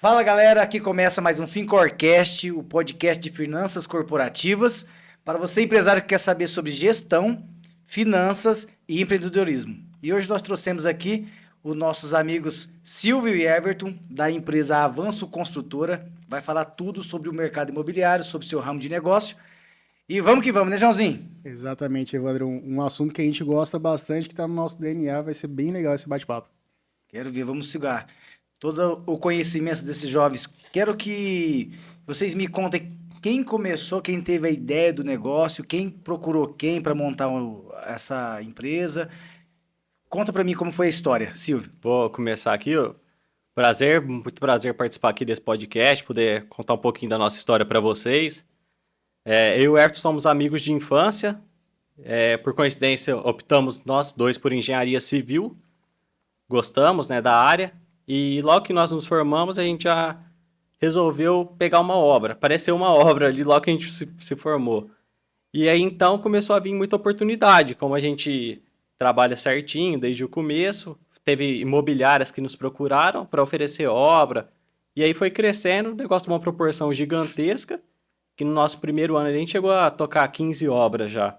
Fala galera, aqui começa mais um Fincorcast, o podcast de finanças corporativas, para você empresário que quer saber sobre gestão, finanças e empreendedorismo. E hoje nós trouxemos aqui os nossos amigos Silvio e Everton, da empresa Avanço Construtora, vai falar tudo sobre o mercado imobiliário, sobre o seu ramo de negócio. E vamos que vamos, né, Joãozinho? Exatamente, Evandro. Um assunto que a gente gosta bastante, que está no nosso DNA, vai ser bem legal esse bate-papo. Quero ver, vamos sugar todo o conhecimento desses jovens. Quero que vocês me contem quem começou, quem teve a ideia do negócio, quem procurou quem para montar essa empresa. Conta para mim como foi a história, Silvio. Vou começar aqui, ó. Muito prazer participar aqui desse podcast, poder contar um pouquinho da nossa história para vocês. Eu e o Everton somos amigos de infância. Por coincidência, optamos nós dois por engenharia civil. Gostamos, né, da área. E logo que nós nos formamos, a gente já resolveu pegar uma obra. Apareceu uma obra ali logo que a gente se formou. E aí então começou a vir muita oportunidade, como a gente trabalha certinho desde o começo, teve imobiliárias que nos procuraram para oferecer obra, e aí foi crescendo, o negócio de uma proporção gigantesca, que no nosso primeiro ano a gente chegou a tocar 15 obras já.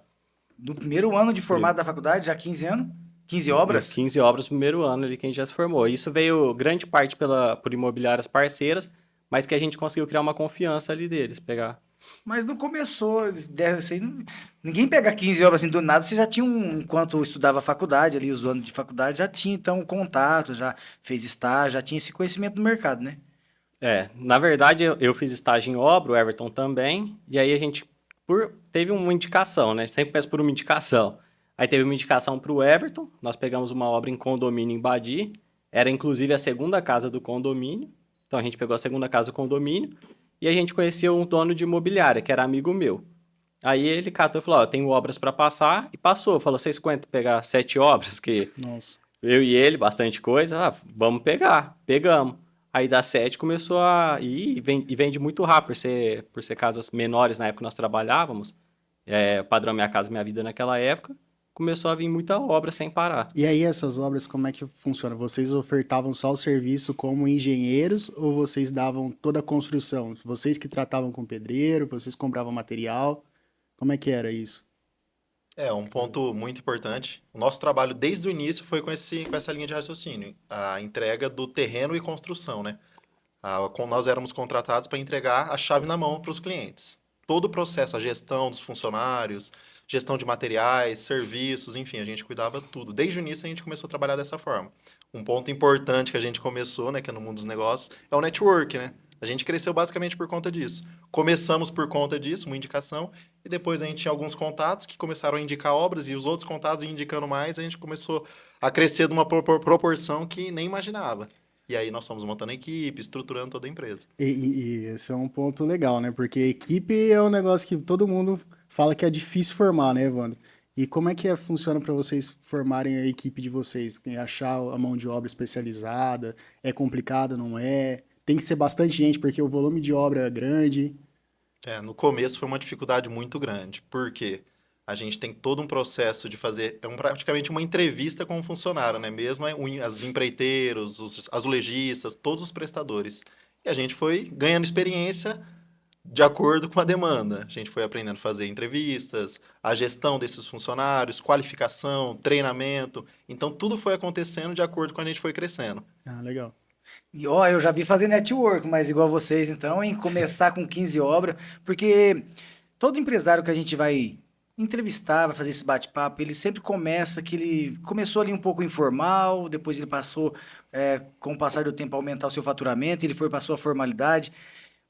No primeiro ano de formado da faculdade, já 15 anos, 15 obras. 15 obras no primeiro ano ali que a gente já se formou. Isso veio grande parte por imobiliárias parceiras, mas que a gente conseguiu criar uma confiança ali deles, pegar. Mas não começou, deve ser, ninguém pega 15 obras assim do nada, você já tinha enquanto estudava faculdade, ali os anos de faculdade, já tinha então um contato, já fez estágio, já tinha esse conhecimento do mercado, né? Na verdade, eu fiz estágio em obra, o Everton também, e aí a gente teve uma indicação, né? Sempre começa por uma indicação. Aí teve uma indicação para o Everton, nós pegamos uma obra em condomínio em Badi, era inclusive a segunda casa do condomínio, então a gente pegou a segunda casa do condomínio, e a gente conheceu um dono de imobiliária, que era amigo meu. Aí ele catou e falou, ó, eu tenho obras para passar, e passou, falou, vocês aguentam pegar 7 obras, que Nossa. eu e ele, bastante coisa. Ah, vamos pegar. Pegamos. Aí da 7 começou a ir e vende muito rápido, por ser casas menores na época que nós trabalhávamos. Padrão Minha Casa Minha Vida naquela época. Começou a vir muita obra sem parar. E aí, essas obras, como é que funciona? Vocês ofertavam só o serviço como engenheiros ou vocês davam toda a construção? Vocês que tratavam com pedreiro, vocês compravam material? Como é que era isso? Um ponto muito importante. O nosso trabalho desde o início foi com essa linha de raciocínio, a entrega do terreno e construção, né? Nós éramos contratados para entregar a chave na mão para os clientes. Todo o processo, a gestão dos funcionários, gestão de materiais, serviços, enfim, a gente cuidava tudo. Desde o início a gente começou a trabalhar dessa forma. Um ponto importante que a gente começou, né, que é no mundo dos negócios, é o network, né? A gente cresceu basicamente por conta disso. Começamos por conta disso, uma indicação, e depois a gente tinha alguns contatos que começaram a indicar obras, e os outros contatos iam indicando mais, a gente começou a crescer de uma proporção que nem imaginava. E aí nós fomos montando a equipe, estruturando toda a empresa. E esse é um ponto legal, né? Porque equipe é um negócio que todo mundo fala que é difícil formar, né, Evandro? E como é que funciona para vocês formarem a equipe de vocês? Achar a mão de obra especializada? É complicado, não é? Tem que ser bastante gente porque o volume de obra é grande. No começo foi uma dificuldade muito grande, porque a gente tem todo um processo de fazer, praticamente uma entrevista com o funcionário, né? Mesmo os empreiteiros, os azulejistas, todos os prestadores. E a gente foi ganhando experiência de acordo com a demanda. A gente foi aprendendo a fazer entrevistas, a gestão desses funcionários, qualificação, treinamento. Então, tudo foi acontecendo de acordo com a gente foi crescendo. Ah, legal. E ó, eu já vi fazer network, mas igual vocês então, em começar com 15 obras, porque todo empresário que a gente vai entrevistar, vai fazer esse bate-papo, ele sempre começa que ele começou ali um pouco informal, depois ele passou, com o passar do tempo, a aumentar o seu faturamento, ele foi para a sua formalidade.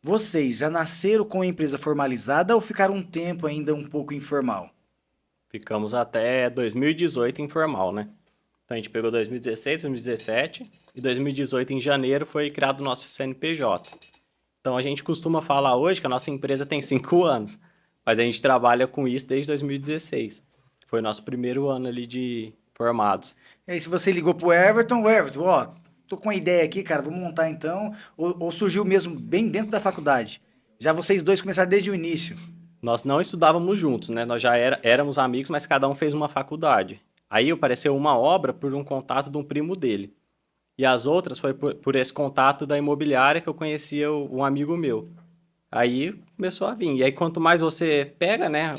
Vocês já nasceram com a empresa formalizada ou ficaram um tempo ainda um pouco informal? Ficamos até 2018 informal, né? Então a gente pegou 2016, 2017 e 2018 em janeiro foi criado o nosso CNPJ. Então a gente costuma falar hoje que a nossa empresa tem 5 anos, mas a gente trabalha com isso desde 2016. Foi o nosso primeiro ano ali de formados. E aí, se você ligou pro Everton, Everton, ó, tô com uma ideia aqui, cara, vamos montar então, ou surgiu mesmo bem dentro da faculdade? Já vocês dois começaram desde o início. Nós não estudávamos juntos, né? Nós já éramos amigos, mas cada um fez uma faculdade. Aí apareceu uma obra por um contato de um primo dele. E as outras foi por esse contato da imobiliária que eu conhecia um amigo meu. Aí começou a vir. E aí, quanto mais você pega, né?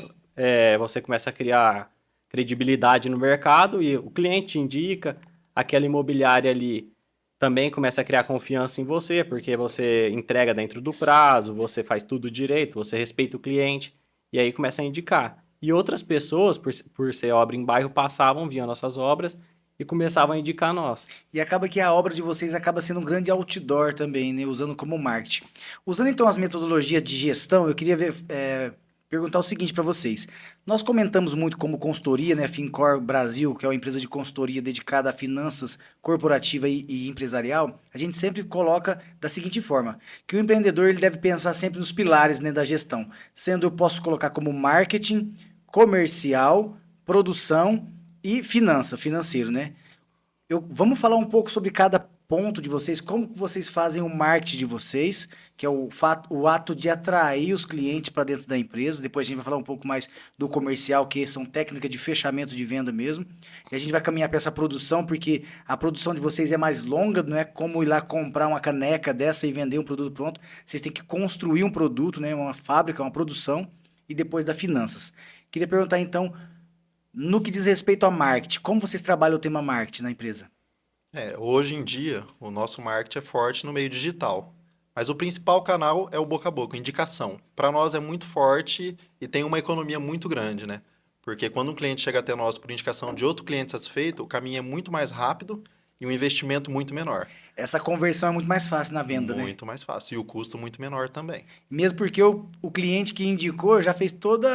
Você começa a criar credibilidade no mercado e o cliente indica, aquela imobiliária ali também começa a criar confiança em você, porque você entrega dentro do prazo, você faz tudo direito, você respeita o cliente, e aí começa a indicar. E outras pessoas, por ser obra em bairro, passavam, viam nossas obras e começavam a indicar nós. E acaba que a obra de vocês acaba sendo um grande outdoor também, né? Usando como marketing. Usando então as metodologias de gestão, eu queria perguntar o seguinte para vocês. Nós comentamos muito como consultoria, né? A Fincor Brasil, que é uma empresa de consultoria dedicada a finanças corporativa e empresarial, a gente sempre coloca da seguinte forma, que o empreendedor ele deve pensar sempre nos pilares, né, da gestão. Sendo eu posso colocar como marketing, comercial, produção e financeiro, né? Vamos falar um pouco sobre cada ponto de vocês, como que vocês fazem o marketing de vocês, que é o ato de atrair os clientes para dentro da empresa. Depois a gente vai falar um pouco mais do comercial, que são técnicas de fechamento de venda mesmo. E a gente vai caminhar para essa produção, porque a produção de vocês é mais longa, não é como ir lá comprar uma caneca dessa e vender um produto pronto. Vocês têm que construir um produto, né, uma fábrica, uma produção, e depois da finanças. Queria perguntar então, no que diz respeito a marketing, como vocês trabalham o tema marketing na empresa? Hoje em dia, o nosso marketing é forte no meio digital. Mas o principal canal é o boca a boca, indicação. Para nós é muito forte e tem uma economia muito grande, né? Porque quando um cliente chega até nós por indicação de outro cliente satisfeito, o caminho é muito mais rápido e um investimento muito menor. Essa conversão é muito mais fácil na venda, né? Muito mais fácil. E o custo muito menor também. Mesmo porque o cliente que indicou já fez toda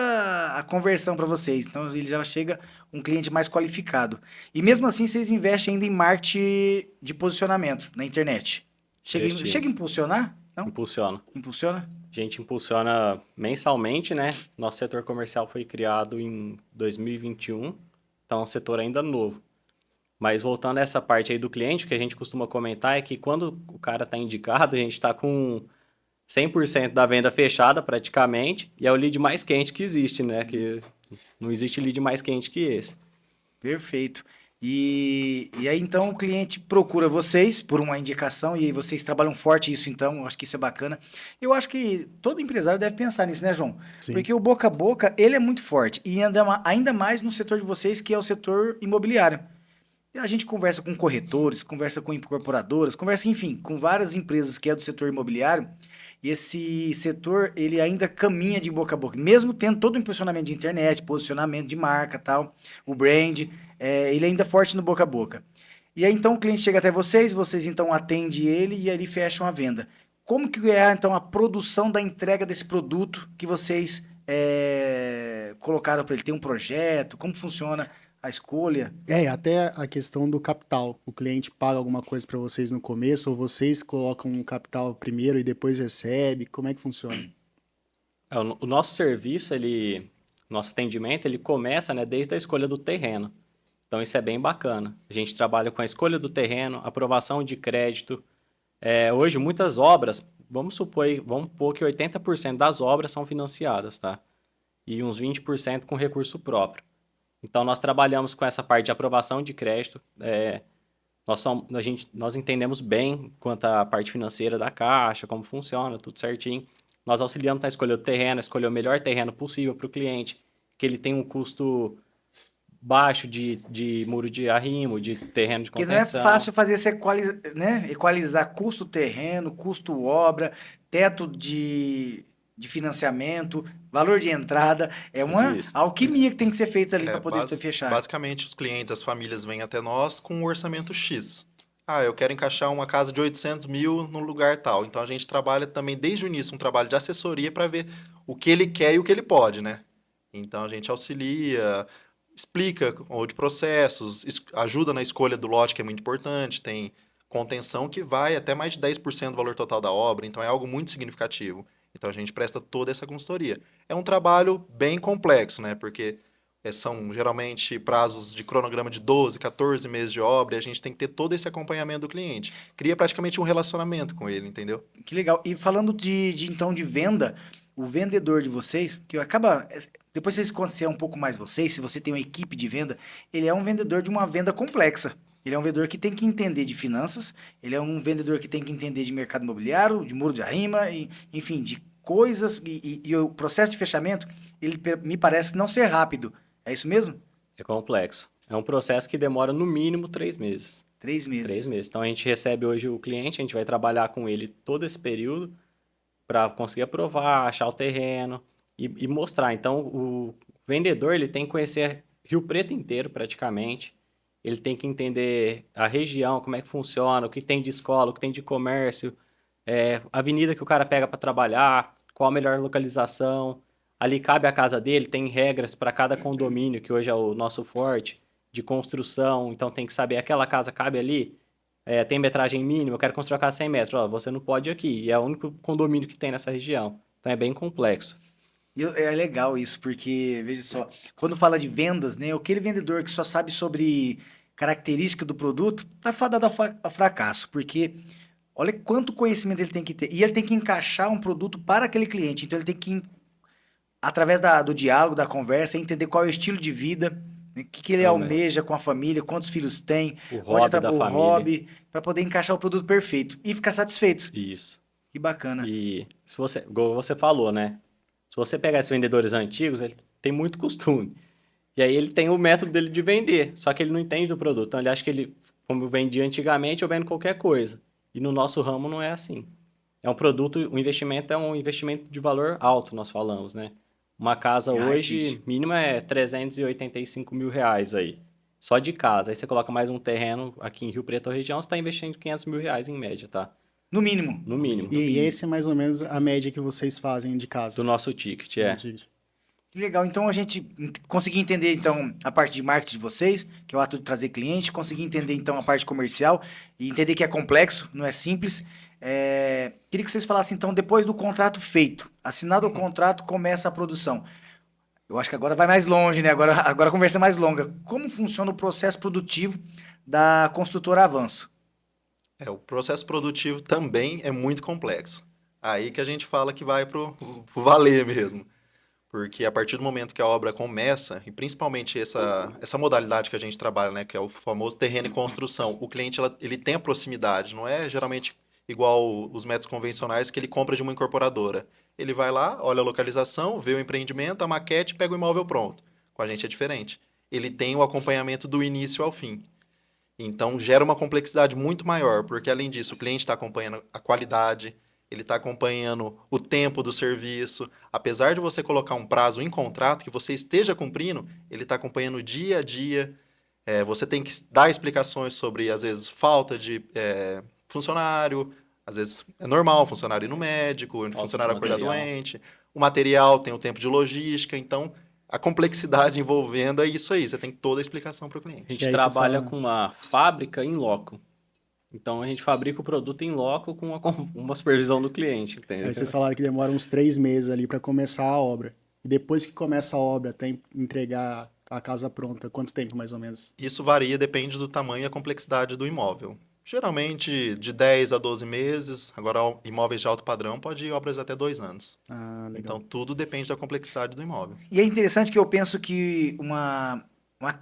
a conversão para vocês. Então ele já chega um cliente mais qualificado. E mesmo assim vocês investem ainda em marketing de posicionamento na internet. Investimos. Chega a impulsionar? Não? Impulsiona. Impulsiona? A gente impulsiona mensalmente, né? Nosso setor comercial foi criado em 2021, então é um setor ainda novo. Mas voltando a essa parte aí do cliente, o que a gente costuma comentar é que quando o cara está indicado, a gente está com 100% da venda fechada praticamente, e é o lead mais quente que existe, né? Que não existe lead mais quente que esse. Perfeito. E aí então o cliente procura vocês por uma indicação e aí vocês trabalham forte isso então, eu acho que isso é bacana. Eu acho que todo empresário deve pensar nisso, né, João? Sim. Porque o boca a boca, ele é muito forte e ainda mais no setor de vocês que é o setor imobiliário. A gente conversa com corretores, conversa com incorporadoras, conversa, enfim, com várias empresas que é do setor imobiliário. E esse setor, ele ainda caminha de boca a boca, mesmo tendo todo o impulsionamento de internet, posicionamento de marca, tal, o brand, ele ainda é forte no boca a boca. E aí então o cliente chega até vocês então atendem ele e aí fecham a venda. Como que é então a produção da entrega desse produto que vocês colocaram para ele? Tem um projeto? Como funciona a escolha? Até a questão do capital. O cliente paga alguma coisa para vocês no começo, ou vocês colocam um capital primeiro e depois recebe? Como é que funciona? O nosso serviço, nosso atendimento, ele começa, né, desde a escolha do terreno. Então isso é bem bacana. A gente trabalha com a escolha do terreno, aprovação de crédito. Hoje muitas obras, vamos supor que 80% das obras são financiadas, tá? E uns 20% com recurso próprio. Então, nós trabalhamos com essa parte de aprovação de crédito. Nós entendemos bem quanto à parte financeira da Caixa, como funciona, tudo certinho. Nós auxiliamos na escolha do terreno, escolher o melhor terreno possível para o cliente, que ele tenha um custo baixo de muro de arrimo, de terreno de Porque contenção. não é fácil fazer esse equalizar custo terreno, custo obra, teto de financiamento, valor de entrada. É uma Isso. alquimia que tem que ser feita ali para poder fechar. Basicamente, os clientes, as famílias vêm até nós com um orçamento X. Ah, eu quero encaixar uma casa de 800 mil no lugar tal. Então, a gente trabalha também, desde o início, um trabalho de assessoria para ver o que ele quer e o que ele pode, né? Então, a gente auxilia, explica de processos, ajuda na escolha do lote, que é muito importante. Tem contenção que vai até mais de 10% do valor total da obra. Então, é algo muito significativo. Então, a gente presta toda essa consultoria. É um trabalho bem complexo, né? Porque são geralmente prazos de cronograma de 12, 14 meses de obra e a gente tem que ter todo esse acompanhamento do cliente. Cria praticamente um relacionamento com ele, entendeu? Que legal. E falando então de venda, o vendedor de vocês, que acaba... Depois vocês conhecerem um pouco mais vocês, se você tem uma equipe de venda, ele é um vendedor de uma venda complexa. Ele é um vendedor que tem que entender de finanças, ele é um vendedor que tem que entender de mercado imobiliário, de muro de arrima, enfim, de coisas. E o processo de fechamento, me parece não ser rápido. É isso mesmo? É complexo. É um processo que demora no mínimo 3 meses. 3 meses. 3 meses. Então a gente recebe hoje o cliente, a gente vai trabalhar com ele todo esse período para conseguir aprovar, achar o terreno e mostrar. Então o vendedor ele tem que conhecer Rio Preto inteiro praticamente. Ele tem que entender a região, como é que funciona, o que tem de escola, o que tem de comércio, a avenida que o cara pega para trabalhar, qual a melhor localização. Ali cabe a casa dele, tem regras para cada condomínio, que hoje é o nosso forte, de construção. Então tem que saber, aquela casa cabe ali, tem metragem mínima, eu quero construir a casa 100 metros. Ó, você não pode ir aqui, e é o único condomínio que tem nessa região. Então é bem complexo. É legal isso, porque, veja só, quando fala de vendas, né, aquele vendedor que só sabe sobre característica do produto, tá fadado a fracasso, porque olha quanto conhecimento ele tem que ter. E ele tem que encaixar um produto para aquele cliente. Então ele tem que, através do diálogo, da conversa, entender qual é o estilo de vida, né, o que ele Também. almeja com a família, quantos filhos tem, O onde hobby da o família. hobby, para poder encaixar o produto perfeito e ficar satisfeito. Isso. Que bacana. E se você, igual você falou, né? Se você pegar esses vendedores antigos, ele tem muito costume. E aí ele tem o método dele de vender, só que ele não entende do produto. Então ele acha que ele, como eu vendia antigamente, eu vendo qualquer coisa. E no nosso ramo não é assim. É um produto, o investimento é um investimento de valor alto, nós falamos, né? Uma casa Ah, hoje, gente. mínima é 385 mil reais aí. Só de casa. Aí você coloca mais um terreno aqui em Rio Preto, a região, você está investindo 500 mil reais em média, tá? No mínimo. No mínimo. E esse é mais ou menos a média que vocês fazem de casa. Do nosso ticket, é. Que legal. Então a gente conseguir entender então a parte de marketing de vocês, que é o ato de trazer cliente, conseguir entender então a parte comercial e entender que é complexo, não é simples. Queria que vocês falassem então depois do contrato feito, assinado o contrato, começa a produção. Eu acho que agora vai mais longe, né? Agora a conversa é mais longa. Como funciona o processo produtivo da construtora Avanço? O processo produtivo também é muito complexo. Aí que a gente fala que vai pro valer mesmo. Porque a partir do momento que a obra começa, e principalmente essa modalidade que a gente trabalha, né, que é o famoso terreno e construção, o cliente ele tem a proximidade, não é geralmente igual os métodos convencionais que ele compra de uma incorporadora. Ele vai lá, olha a localização, vê o empreendimento, a maquete, pega o imóvel pronto. Com a gente é diferente. Ele tem o acompanhamento do início ao fim. Então, gera uma complexidade muito maior, porque, além disso, o cliente está acompanhando a qualidade, ele está acompanhando o tempo do serviço. Apesar de você colocar um prazo em contrato que você esteja cumprindo, ele está acompanhando o dia a dia. Você tem que dar explicações sobre, às vezes, falta de funcionário, às vezes é normal o funcionário ir no médico, o funcionário acordar doente, o material tem o tempo de logística, então a complexidade envolvendo é isso aí, você tem toda a explicação para o cliente. A gente trabalha com uma fábrica em loco. Então a gente fabrica o produto em loco com uma supervisão do cliente, entendeu? Aí vocês falaram que demora uns 3 meses ali para começar a obra. E depois que começa a obra, até entregar a casa pronta, quanto tempo mais ou menos? Isso varia, depende do tamanho e a complexidade do imóvel. Geralmente de 10 a 12 meses, agora imóveis de alto padrão pode ir obras até 2 anos. Ah, legal. Então tudo depende da complexidade do imóvel. E é interessante que eu penso que uma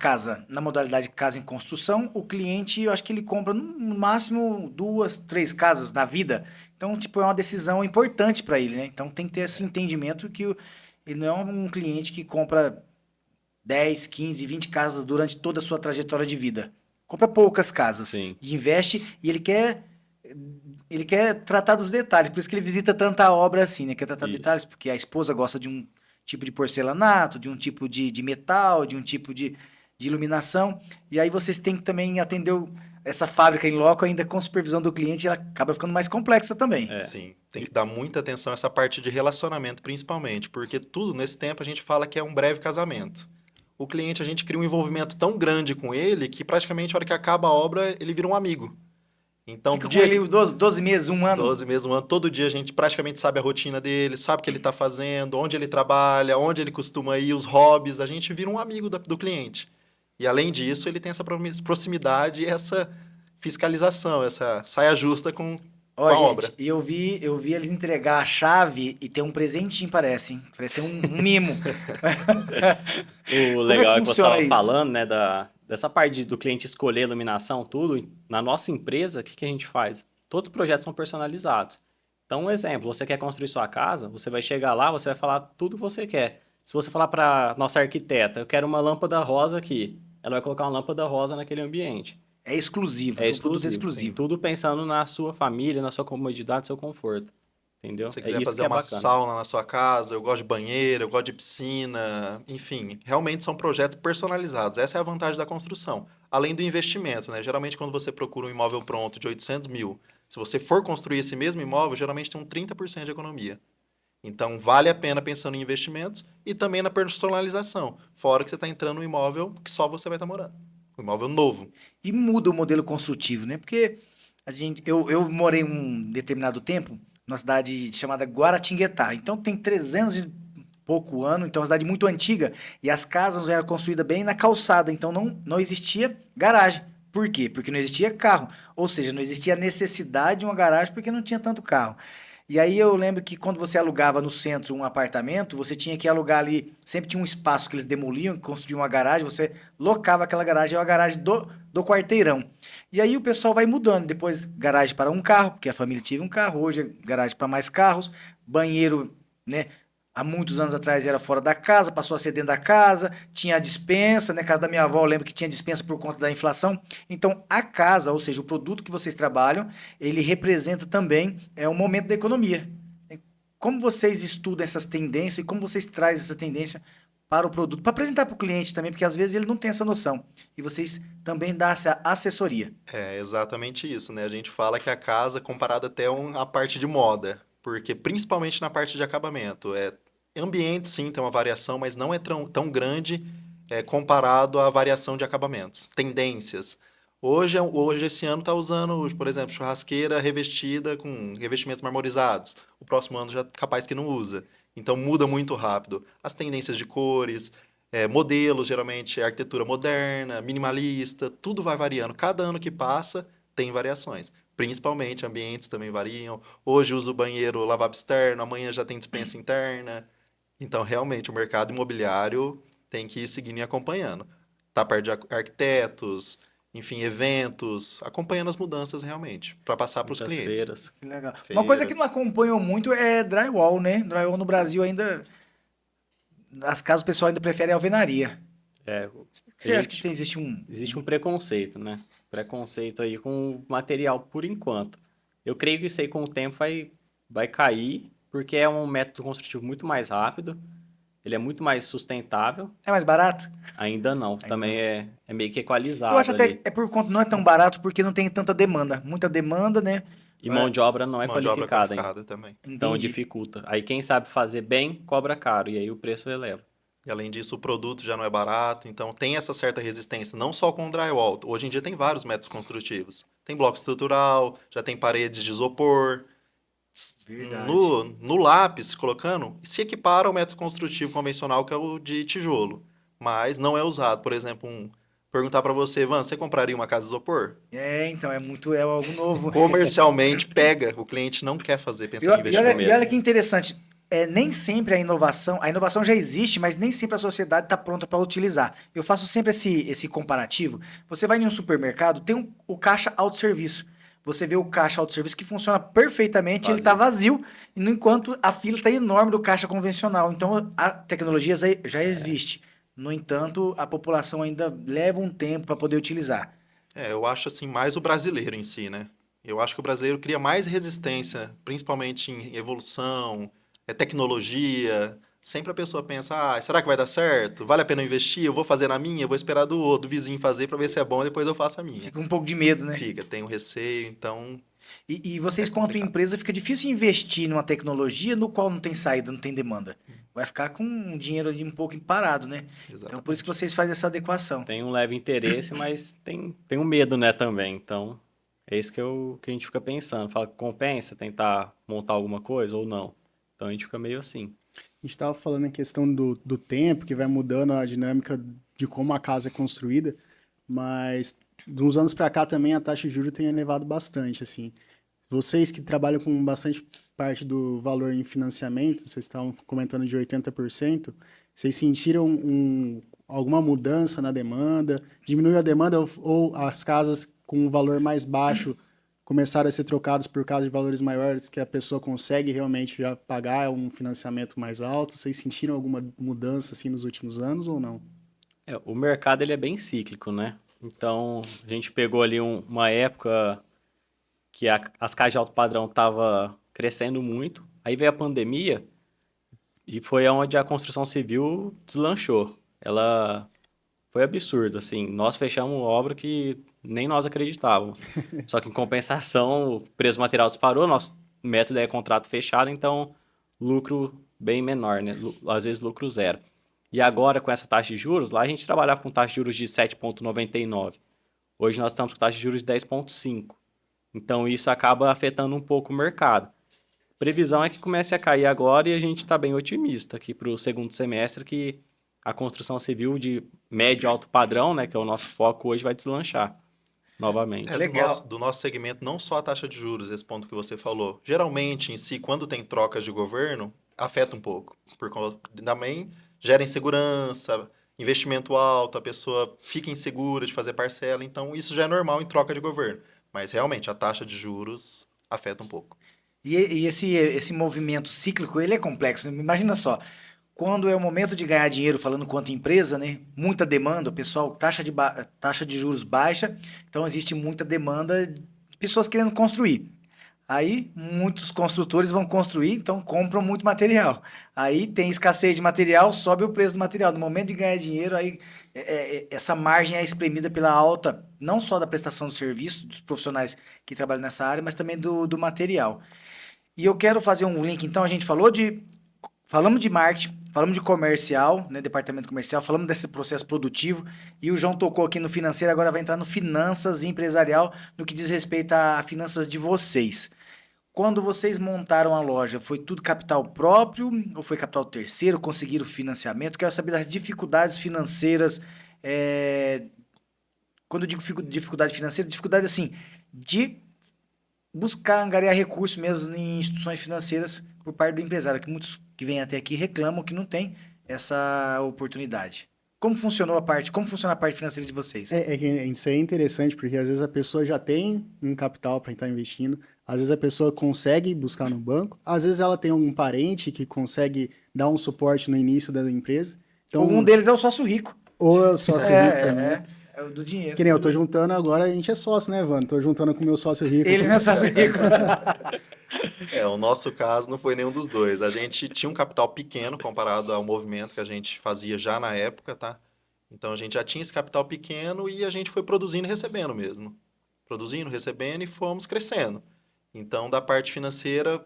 casa, na modalidade casa em construção, o cliente, eu acho que ele compra no máximo 2, 3 casas na vida. Então, tipo, é uma decisão importante para ele, né? Então tem que ter esse entendimento que ele não é um cliente que compra 10, 15, 20 casas durante toda a sua trajetória de vida. Compra poucas casas. Sim. E investe e ele quer tratar dos detalhes. Por isso que ele visita tanta obra assim, né? Quer tratar dos Isso. detalhes, porque a esposa gosta de um tipo de porcelanato, de um tipo de metal, de um tipo de iluminação. E aí vocês têm que também atender essa fábrica em loco ainda com supervisão do cliente, ela acaba ficando mais complexa também. Sim, tem que dar muita atenção a essa parte de relacionamento, principalmente, porque tudo nesse tempo a gente fala que é um breve casamento. O cliente, a gente cria um envolvimento tão grande com ele que praticamente a hora que acaba a obra, ele vira um amigo. Então, Fica com ele 12 meses, um ano. 12 meses, um ano, todo dia a gente praticamente sabe a rotina dele, sabe o que ele está fazendo, onde ele trabalha, onde ele costuma ir, os hobbies, a gente vira um amigo do cliente. E além disso, ele tem essa proximidade e essa fiscalização, essa saia justa com Ó, a gente, obra. e eu vi eles entregar a chave e ter um presentinho, parece, hein? Parece um mimo. O legal é que você funciona estava isso? falando, né, dessa parte do cliente escolher a iluminação, tudo, na nossa empresa, o que a gente faz? Todos os projetos são personalizados. Então, um exemplo, você quer construir sua casa, você vai chegar lá, você vai falar tudo que você quer. Se você falar para nossa arquiteta, eu quero uma lâmpada rosa aqui, ela vai colocar uma lâmpada rosa naquele ambiente. É exclusivo, É o produto é exclusivo, sim. exclusivo. Tudo pensando na sua família, na sua comodidade, no seu conforto. Entendeu? Se você É quiser isso fazer que é uma bacana. sauna na sua casa, eu gosto de banheiro, eu gosto de piscina, enfim, realmente são projetos personalizados. Essa é a vantagem da construção. Além do investimento, né? Geralmente, quando você procura um imóvel pronto de 800 mil, se você for construir esse mesmo imóvel, geralmente tem um 30% de economia. Então, vale a pena pensando em investimentos e também na personalização. Fora que você está entrando no imóvel que só você vai estar morando. Um imóvel novo. E muda o modelo construtivo, né? Porque eu morei um determinado tempo numa cidade chamada Guaratinguetá. Então tem 300 e pouco ano, então é uma cidade muito antiga e as casas eram construídas bem na calçada, então não existia garagem. Por quê? Porque não existia carro. Ou seja, não existia necessidade de uma garagem porque não tinha tanto carro. E aí eu lembro que quando você alugava no centro um apartamento, você tinha que alugar ali, sempre tinha um espaço que eles demoliam, construíam uma garagem, você locava aquela garagem, é uma garagem do quarteirão. E aí o pessoal vai mudando, depois garagem para um carro, porque a família tinha um carro, hoje é garagem para mais carros, banheiro, né? Há muitos anos atrás era fora da casa, passou a ser dentro da casa, tinha a despensa, né? Casa da minha avó, eu lembro que tinha dispensa por conta da inflação. Então, a casa, ou seja, o produto que vocês trabalham, ele representa também um momento da economia. Como vocês estudam essas tendências e como vocês trazem essa tendência para o produto, para apresentar para o cliente também, porque às vezes ele não tem essa noção. E vocês também dão essa assessoria. É exatamente isso, né? A gente fala que a casa, comparada até a parte de moda, porque principalmente na parte de acabamento, ambiente sim tem uma variação, mas não é tão grande comparado à variação de acabamentos, tendências. Hoje esse ano está usando, por exemplo, churrasqueira revestida com revestimentos marmorizados. O próximo ano já capaz que não usa. Então muda muito rápido. As tendências de cores, modelos, geralmente arquitetura moderna, minimalista, tudo vai variando. Cada ano que passa tem variações. Principalmente ambientes também variam. Hoje usa o banheiro lavabo externo, amanhã já tem dispensa interna. Então, realmente, o mercado imobiliário tem que ir seguindo e acompanhando. Tá perto de arquitetos, enfim, eventos, acompanhando as mudanças realmente, para passar para os Muitas clientes. feiras. Que legal. Uma coisa que não Feiras. acompanham muito é drywall, né? Drywall no Brasil ainda. As casas o pessoal ainda prefere alvenaria. É, O que a você acha que gente, existe um. existe um preconceito, né? Preconceito aí com o material por enquanto. Eu creio que isso aí com o tempo vai cair, porque é um método construtivo muito mais rápido, ele é muito mais sustentável. É mais barato? Ainda não, Ainda também não. é meio que Eu acho equalizado até que ali. é por conta, não é tão barato porque não tem tanta demanda. Muita demanda, né? E mão de obra não é Mão de obra qualificada ainda, qualificada também. então Entendi. dificulta. Aí quem sabe fazer bem, cobra caro, e aí o preço eleva. E além disso, o produto já não é barato, então tem essa certa resistência, não só com o drywall. Hoje em dia tem vários métodos construtivos. Tem bloco estrutural, já tem paredes de isopor. Verdade. No lápis, colocando, se equipara ao método construtivo convencional, que é o de tijolo. Mas não é usado. Por exemplo, perguntar para você, Ivan, você compraria uma casa de isopor? Então, é algo novo. Comercialmente pega, o cliente não quer fazer E, pensando em e olha, e investimento. olha que interessante. Nem sempre a inovação já existe, mas nem sempre a sociedade está pronta para utilizar. Eu faço sempre esse comparativo. Você vai em um supermercado, tem o caixa autosserviço. Você vê o caixa autosserviço que funciona perfeitamente, ele está vazio, enquanto a fila está enorme do caixa convencional. Então a tecnologia já existe. No entanto, a população ainda leva um tempo para poder utilizar. Eu acho assim mais o brasileiro em si, né? Eu acho que o brasileiro cria mais resistência, principalmente em evolução, tecnologia. Sempre a pessoa pensa, será que vai dar certo? Vale a pena eu investir? Eu vou fazer na minha? Eu vou esperar do outro, do vizinho fazer para ver se é bom e depois eu faço a minha. Fica um pouco de medo, né? Fica, tenho receio, então E é vocês, quanto complicado. empresa, fica difícil investir numa tecnologia no qual não tem saída, não tem demanda. Vai ficar com um dinheiro ali um pouco parado, né? Então, por isso que Exatamente. vocês fazem essa adequação. Tem um leve interesse, mas tem um medo, né, também. Então, é isso que a gente fica pensando. Fala, compensa tentar montar alguma coisa ou não? Então a gente fica meio assim. A gente estava falando em questão do tempo, que vai mudando a dinâmica de como a casa é construída, mas de uns anos para cá também a taxa de juros tem elevado bastante, assim. Vocês que trabalham com bastante parte do valor em financiamento, vocês estavam comentando de 80%, vocês sentiram alguma mudança na demanda? Diminuiu a demanda ou as casas com um valor mais baixo começaram a ser trocadas por casas de valores maiores que a pessoa consegue realmente já pagar um financiamento mais alto? Vocês sentiram alguma mudança assim nos últimos anos ou não? O mercado ele é bem cíclico, né? Então, a gente pegou ali uma época que as casas de alto padrão estavam crescendo muito. Aí veio a pandemia e foi onde a construção civil deslanchou. Ela foi absurdo, assim. Nós fechamos obra que nem nós acreditávamos. Só que em compensação, o preço do material disparou, nosso método é contrato fechado, então lucro bem menor, né? Às vezes lucro zero. E agora, com essa taxa de juros, lá a gente trabalhava com taxa de juros de 7,99. Hoje nós estamos com taxa de juros de 10,5. Então isso acaba afetando um pouco o mercado. Previsão é que comece a cair agora e a gente está bem otimista aqui para o segundo semestre que a construção civil de médio e alto padrão, né, que é o nosso foco hoje, vai deslanchar novamente. Legal. Do nosso segmento, não só a taxa de juros, esse ponto que você falou. Geralmente, em si, quando tem trocas de governo, afeta um pouco. Por conta, também gera insegurança, investimento alto, a pessoa fica insegura de fazer parcela. Então, isso já é normal em troca de governo. Mas, realmente, a taxa de juros afeta um pouco. E esse movimento cíclico, ele é complexo, né? Imagina só, quando é o momento de ganhar dinheiro, falando quanto empresa, né? Muita demanda, o pessoal, taxa de juros baixa, então existe muita demanda de pessoas querendo construir. Aí, muitos construtores vão construir, então compram muito material. Aí tem escassez de material, sobe o preço do material. No momento de ganhar dinheiro, aí essa margem é espremida pela alta, não só da prestação do serviço, dos profissionais que trabalham nessa área, mas também do material. E eu quero fazer um link, então a gente falamos de marketing, falamos de comercial, né, departamento comercial, falamos desse processo produtivo, e o João tocou aqui no financeiro, agora vai entrar no finanças e empresarial, no que diz respeito a finanças de vocês. Quando vocês montaram a loja, foi tudo capital próprio ou foi capital terceiro? Conseguiram financiamento? Quero saber das dificuldades financeiras. Quando eu digo dificuldade financeira, dificuldade assim, de buscar angariar recursos mesmo em instituições financeiras por parte do empresário, que muitos que vêm até aqui reclamam que não tem essa oportunidade. Como funciona a parte financeira de vocês? É que isso é interessante, porque às vezes a pessoa já tem um capital para estar investindo, às vezes a pessoa consegue buscar no banco, às vezes ela tem um parente que consegue dar um suporte no início da empresa. Então, Um deles é o sócio rico. ou é o sócio rico também. É o do dinheiro. Que nem eu tô juntando agora, a gente é sócio, né, Vando? Tô juntando com o meu sócio rico. Ele não é sócio rico. O nosso caso não foi nenhum dos dois. A gente tinha um capital pequeno comparado ao movimento que a gente fazia já na época, tá? Então a gente já tinha esse capital pequeno e a gente foi produzindo e recebendo mesmo. Produzindo, recebendo e fomos crescendo. Então, da parte financeira,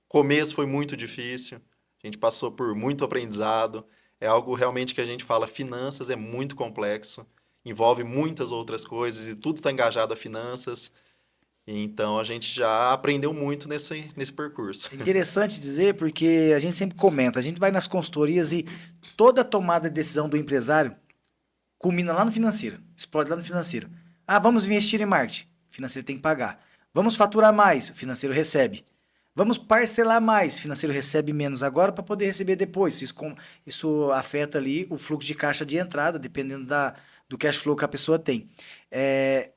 começo foi muito difícil. A gente passou por muito aprendizado. É algo realmente que a gente fala, finanças é muito complexo. Envolve muitas outras coisas e tudo está engajado a finanças. Então, a gente já aprendeu muito nesse percurso. É interessante dizer, porque a gente sempre comenta, a gente vai nas consultorias e toda tomada de decisão do empresário culmina lá no financeiro, explode lá no financeiro. Ah, vamos investir em marketing, o financeiro tem que pagar. Vamos faturar mais, o financeiro recebe. Vamos parcelar mais, o financeiro recebe menos agora para poder receber depois. Isso afeta ali o fluxo de caixa de entrada, dependendo do cash flow que a pessoa tem.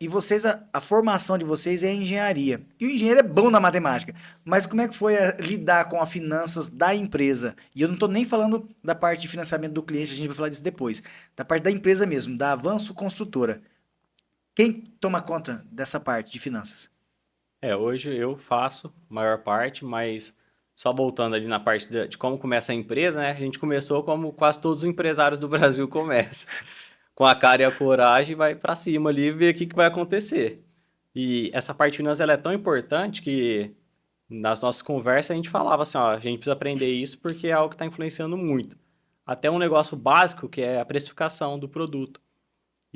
E vocês, a formação de vocês é engenharia. E o engenheiro é bom na matemática. Mas como é que foi lidar com as finanças da empresa? E eu não estou nem falando da parte de financiamento do cliente, a gente vai falar disso depois. Da parte da empresa mesmo, da Avanço Construtora. Quem toma conta dessa parte de finanças? Hoje eu faço a maior parte, mas só voltando ali na parte de como começa a empresa, né? A gente começou como quase todos os empresários do Brasil começam. Com a cara e a coragem, vai para cima ali e ver o que vai acontecer. E essa parte financeira ela é tão importante que nas nossas conversas a gente falava assim, ó, a gente precisa aprender isso porque é algo que está influenciando muito. Até um negócio básico que é a precificação do produto.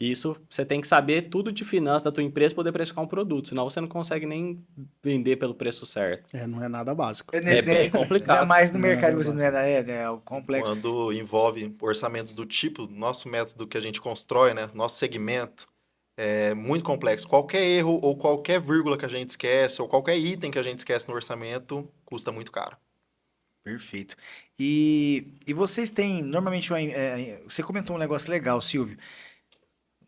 E isso você tem que saber tudo de finanças da tua empresa para poder precificar um produto, senão você não consegue nem vender pelo preço certo. Não é nada básico. É bem complicado. Ainda mais no Não é mercado, nada você não básico. é o complexo. Quando envolve orçamentos do tipo, nosso método que a gente constrói, né? Nosso segmento, é muito complexo. Qualquer erro ou qualquer vírgula que a gente esquece, ou qualquer item que a gente esquece no orçamento, custa muito caro. Perfeito. E vocês têm, normalmente, você comentou um negócio legal, Silvio.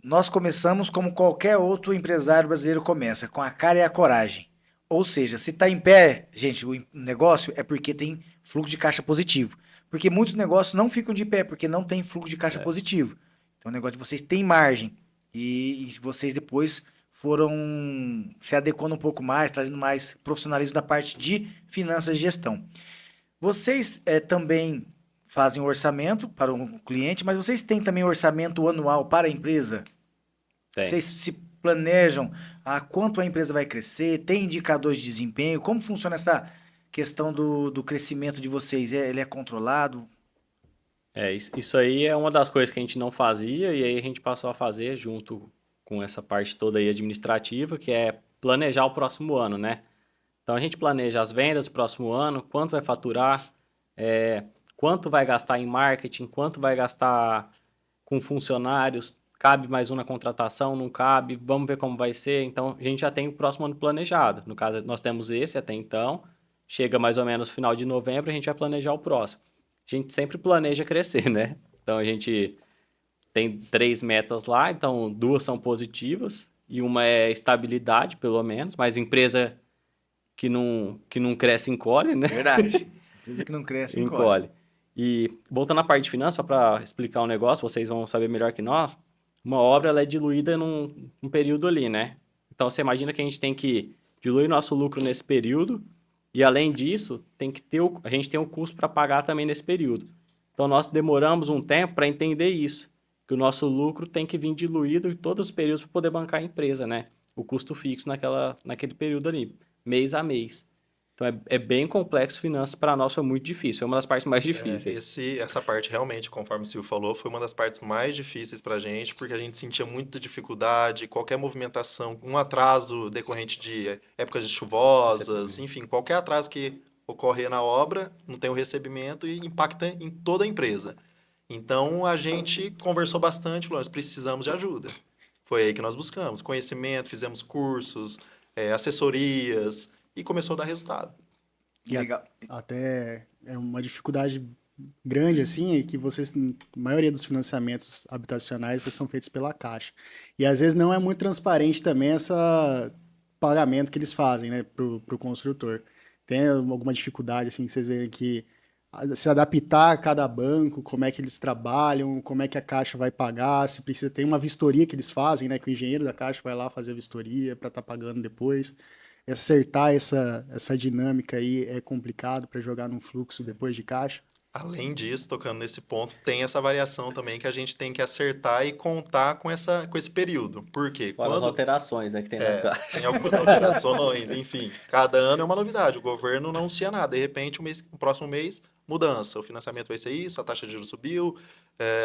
Nós começamos como qualquer outro empresário brasileiro começa, com a cara e a coragem. Ou seja, se está em pé, gente, o negócio é porque tem fluxo de caixa positivo. Porque muitos negócios não ficam de pé porque não tem fluxo de caixa positivo. Então o negócio de vocês tem margem. E vocês depois foram se adequando um pouco mais, trazendo mais profissionalismo da parte de finanças e gestão. Vocês também fazem orçamento para um cliente, mas vocês têm também orçamento anual para a empresa? Tem. Vocês se planejam a quanto a empresa vai crescer? Tem indicadores de desempenho? Como funciona essa questão do crescimento de vocês? Ele é controlado? Isso aí é uma das coisas que a gente não fazia e aí a gente passou a fazer junto com essa parte toda aí administrativa, que é planejar o próximo ano, né? Então a gente planeja as vendas do próximo ano, quanto vai faturar, quanto vai gastar em marketing, quanto vai gastar com funcionários, cabe mais um na contratação, não cabe, vamos ver como vai ser. Então a gente já tem o próximo ano planejado. No caso, nós temos esse até então, chega mais ou menos no final de novembro, a gente vai planejar o próximo. A gente sempre planeja crescer, né? Então a gente tem 3 metas lá, então 2 são positivas e uma é estabilidade, pelo menos, mas empresa que não cresce encolhe, né? Verdade. Empresa que não cresce, encolhe. Encolhe. E voltando à parte de finanças, só para explicar um negócio, vocês vão saber melhor que nós, uma obra ela é diluída num período ali, né? Então você imagina que a gente tem que diluir nosso lucro nesse período e além disso, a gente tem um custo para pagar também nesse período. Então nós demoramos um tempo para entender isso, que o nosso lucro tem que vir diluído em todos os períodos para poder bancar a empresa, né? O custo fixo naquele período ali, mês a mês. Então é bem complexo finanças, para nós foi muito difícil, é uma das partes mais difíceis. Essa parte realmente, conforme o Silvio falou, foi uma das partes mais difíceis para a gente, porque a gente sentia muita dificuldade, qualquer movimentação, um atraso decorrente de épocas de chuvosas, enfim, qualquer atraso que ocorrer na obra, não tem o recebimento e impacta em toda a empresa. Então a gente conversou bastante, falou, nós precisamos de ajuda. Foi aí que nós buscamos conhecimento, fizemos cursos, assessorias e começou a dar resultado. Que legal. Até é uma dificuldade grande, assim, é que vocês, a maioria dos financiamentos habitacionais são feitos pela Caixa. E às vezes não é muito transparente também esse pagamento que eles fazem, né, pro construtor. Tem alguma dificuldade, assim, que vocês veem que se adaptar a cada banco, como é que eles trabalham, como é que a Caixa vai pagar, se precisa, tem uma vistoria que eles fazem, né, que o engenheiro da Caixa vai lá fazer a vistoria para estar pagando depois. Acertar essa dinâmica aí é complicado para jogar num fluxo depois de caixa. Além disso, tocando nesse ponto, tem essa variação também que a gente tem que acertar e contar com esse período. Por quê? Fora as alterações, né, que tem na Caixa. Tem algumas alterações, enfim. Cada ano é uma novidade. O governo não anuncia nada. De repente, o próximo mês, mudança. O financiamento vai ser isso, a taxa de juros subiu.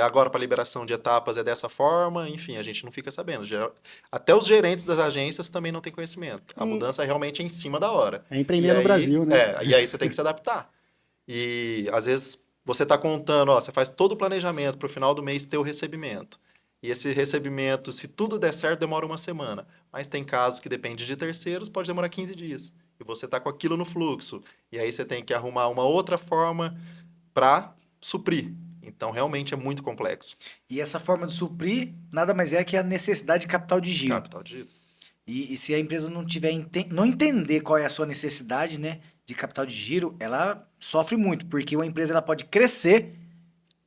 Agora, para liberação de etapas é dessa forma. Enfim, a gente não fica sabendo. Até os gerentes das agências também não têm conhecimento. A mudança é realmente em cima da hora. É empreender no Brasil, né? E aí você tem que se adaptar. E às vezes você está contando, você faz todo o planejamento para o final do mês ter o recebimento. E esse recebimento, se tudo der certo, demora uma semana. Mas tem casos que depende de terceiros, pode demorar 15 dias. E você está com aquilo no fluxo. E aí você tem que arrumar uma outra forma para suprir. Então, realmente é muito complexo. E essa forma de suprir nada mais é que a necessidade de capital de giro. Capital de giro. E se a empresa não tiver não entender qual é a sua necessidade, né, de capital de giro, ela sofre muito, porque uma empresa ela pode crescer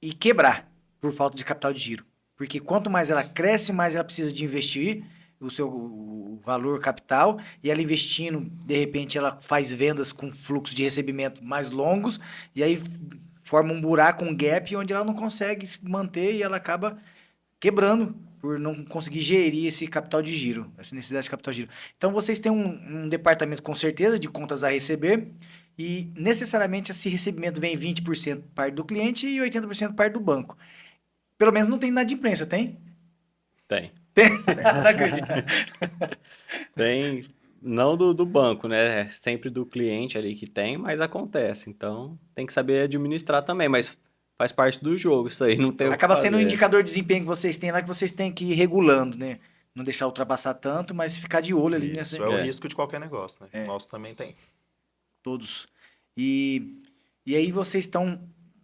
e quebrar por falta de capital de giro. Porque quanto mais ela cresce, mais ela precisa de investir o valor capital, e ela investindo, de repente ela faz vendas com fluxo de recebimento mais longos, e aí forma um buraco, um gap, onde ela não consegue se manter e ela acaba quebrando por não conseguir gerir esse capital de giro, essa necessidade de capital de giro. Então, vocês têm um departamento, com certeza, de contas a receber, e necessariamente esse recebimento vem 20% parte do cliente e 80% parte do banco. Pelo menos não tem inadimplência, tem? Tem. Tem? Não acredito. Tem, não do banco, né? É sempre do cliente ali que tem, mas acontece. Então, tem que saber administrar também, mas faz parte do jogo isso aí, não tem o que Acaba sendo um fazer. indicador de desempenho que vocês têm lá, que vocês têm que ir regulando, né? Não deixar ultrapassar tanto, mas ficar de olho ali Isso é o risco de qualquer negócio, né? O nosso também tem. Todos. E E aí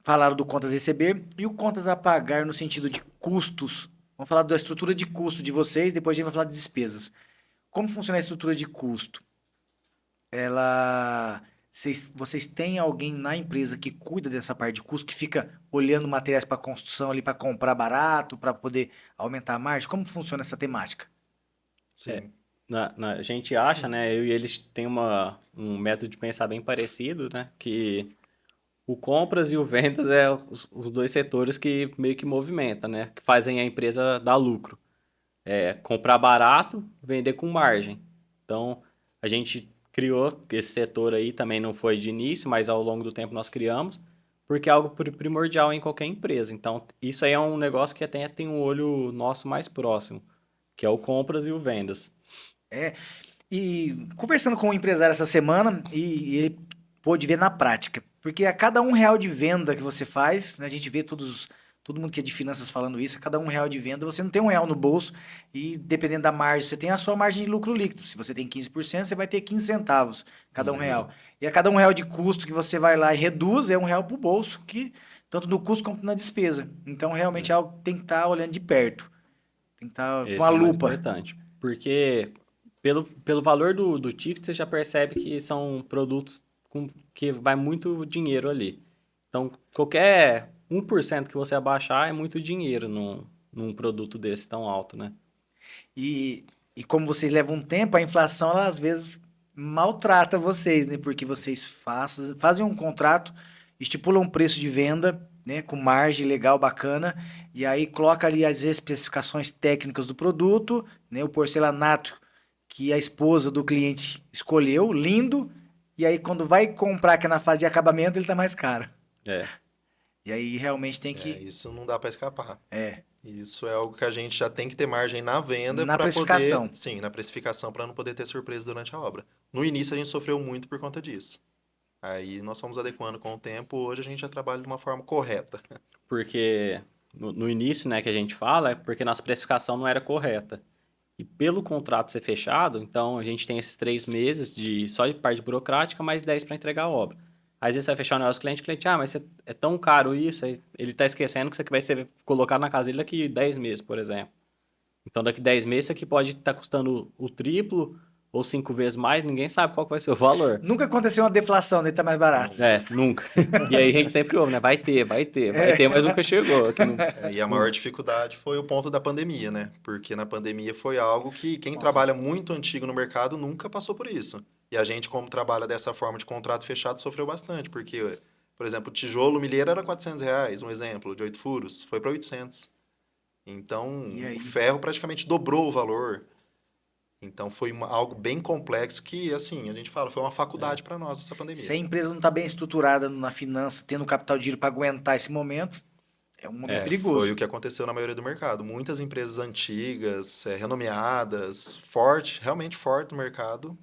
falaram do contas a receber e o contas a pagar no sentido de custos. Vamos falar da estrutura de custo de vocês, depois a gente vai falar de despesas. Como funciona a estrutura de custo? Vocês têm alguém na empresa que cuida dessa parte de custo, que fica olhando materiais para construção ali para comprar barato, para poder aumentar a margem? Como funciona essa temática? Sim. A gente acha, né? Eu e eles têm um método de pensar bem parecido, né? Que o compras e o vendas é os dois setores que meio que movimentam, né? Que fazem a empresa dar lucro. É comprar barato, vender com margem. Então, a gente criou esse setor aí, também não foi de início, mas ao longo do tempo nós criamos, porque é algo primordial em qualquer empresa. Então, isso aí é um negócio que até tem um olho nosso mais próximo, que é o compras e o vendas. E conversando com um empresário essa semana, e ele pôde ver na prática. Porque a cada R$ 1 de venda que você faz, né, a gente vê todo mundo que é de finanças falando isso, a cada R$ 1 de venda, você não tem R$ 1 no bolso, e dependendo da margem, você tem a sua margem de lucro líquido. Se você tem 15%, você vai ter 15 centavos cada R$ 1. E a cada R$ 1 de custo que você vai lá e reduz, é R$ 1 pro bolso, que tanto no custo quanto na despesa. Então, realmente é algo que tem que estar olhando de perto. Tem que estar com a Esse é o mais lupa. importante. Porque pelo valor do ticket, você já percebe que são produtos que vai muito dinheiro ali. Então, qualquer 1% que você abaixar é muito dinheiro num produto desse tão alto, né? E como vocês levam um tempo, a inflação, ela às vezes maltrata vocês, né? Porque vocês fazem um contrato, estipulam um preço de venda, né? Com margem legal, bacana, e aí coloca ali as especificações técnicas do produto, né? O porcelanato que a esposa do cliente escolheu, lindo, e aí quando vai comprar, que é na fase de acabamento, ele tá mais caro. É. E aí realmente tem É, que. isso não dá para escapar. É, Isso é algo que a gente já tem que ter margem na venda na para poder, precificação. sim, na precificação para não poder ter surpresa durante a obra. No início a gente sofreu muito por conta disso. Aí nós fomos adequando com o tempo, hoje a gente já trabalha de uma forma correta. Porque no início, né, que a gente fala, é porque nossa precificação não era correta. E pelo contrato ser fechado, então a gente tem esses 3 meses só de parte burocrática, mais 10 para entregar a obra. Às vezes você vai fechar o negócio do cliente, mas é tão caro isso, aí ele está esquecendo que isso aqui vai ser colocado na casa dele daqui 10 meses, por exemplo. Então daqui 10 meses isso aqui pode estar custando o triplo ou 5 vezes mais, ninguém sabe qual que vai ser o valor. Nunca aconteceu uma deflação, né? Tá mais barato. Nunca. E aí a gente sempre ouve, né? Vai ter, mas nunca chegou. Aqui no... É, e a maior dificuldade foi o ponto da pandemia, né? Porque na pandemia foi algo que quem trabalha muito antigo no mercado nunca passou por isso. E a gente, como trabalha dessa forma de contrato fechado, sofreu bastante. Porque, por exemplo, o tijolo milheiro era R$ 400, um exemplo, de 8 furos, foi para 800. Então, E aí? o ferro praticamente dobrou o valor. Então, foi algo bem complexo que, assim, a gente fala, foi uma faculdade para nós essa pandemia. Se a empresa não está bem estruturada na finança, tendo capital de giro para aguentar esse momento, é um momento É, perigoso. foi o que aconteceu na maioria do mercado. Muitas empresas antigas, renomeadas, realmente forte no mercado,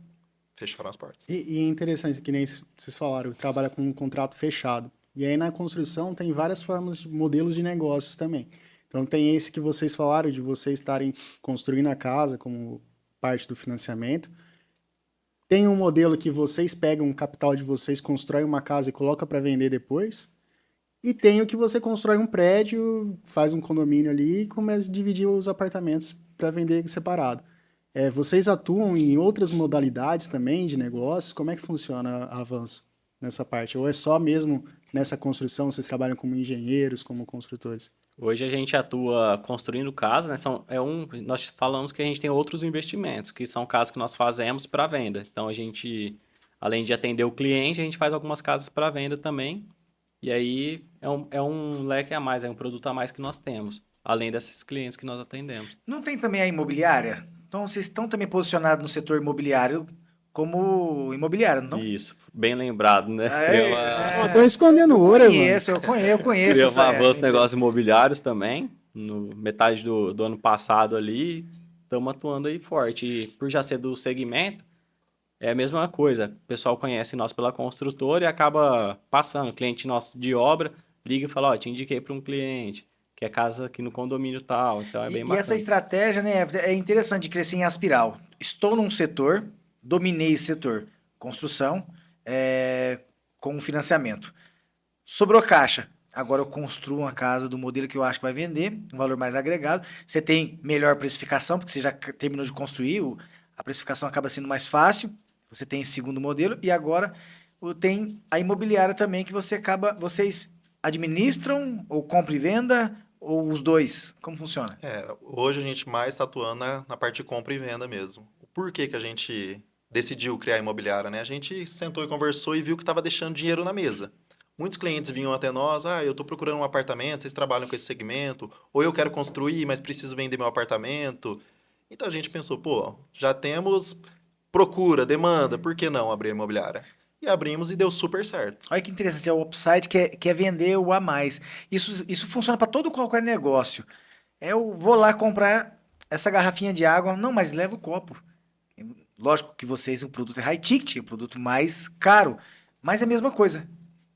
fecharam as portas. E é interessante, que nem vocês falaram, trabalha com um contrato fechado. E aí na construção tem várias formas de modelos de negócios também. Então tem esse que vocês falaram, de vocês estarem construindo a casa como parte do financiamento. Tem um modelo que vocês pegam o capital de vocês, constroem uma casa e coloca para vender depois. E tem o que você constrói um prédio, faz um condomínio ali e começa a dividir os apartamentos para vender separado. Vocês atuam em outras modalidades também de negócios? Como é que funciona a Avanço nessa parte? Ou é só mesmo nessa construção, vocês trabalham como engenheiros, como construtores? Hoje a gente atua construindo casas, né? Nós falamos que a gente tem outros investimentos, que são casas que nós fazemos para venda. Então a gente, além de atender o cliente, a gente faz algumas casas para venda também. E aí é um leque a mais, é um produto a mais que nós temos, além desses clientes que nós atendemos. Não tem também a imobiliária? Então vocês estão também posicionados no setor imobiliário como imobiliário, não? Isso, bem lembrado, né? Tô escondendo ouro, mano. Eu conheço Criamos essa avanço empresa. negócios imobiliários também, no metade do ano passado ali, estamos atuando aí forte. E por já ser do segmento, é a mesma coisa. O pessoal conhece nós pela construtora e acaba passando. Cliente nosso de obra liga e fala, ó, te indiquei para um cliente, que é casa aqui no condomínio tal, então é bem E essa bacana. estratégia, né, é interessante de crescer em aspiral. Estou num setor, dominei esse setor, construção, com financiamento. sobrou caixa. Agora eu construo uma casa do modelo que eu acho que vai vender, um valor mais agregado. Você tem melhor precificação, porque você já terminou de construir, a precificação acaba sendo mais fácil. Você tem esse segundo modelo e agora tem a imobiliária também que vocês administram ou compra e venda ou os dois? Como funciona? Hoje a gente mais está atuando na parte de compra e venda mesmo. Por que que a gente decidiu criar a imobiliária, né? A gente sentou e conversou e viu que estava deixando dinheiro na mesa. Muitos clientes vinham até nós, eu estou procurando um apartamento, vocês trabalham com esse segmento, ou eu quero construir, mas preciso vender meu apartamento. Então a gente pensou, pô, já temos procura, demanda, por que não abrir a imobiliária? E abrimos e deu super certo. Olha que interessante, é o upside que é vender o a mais. Isso funciona para todo qualquer negócio. Eu vou lá comprar essa garrafinha de água, não, mas leva o copo. Lógico que vocês, o produto é high ticket, o produto mais caro, mas é a mesma coisa.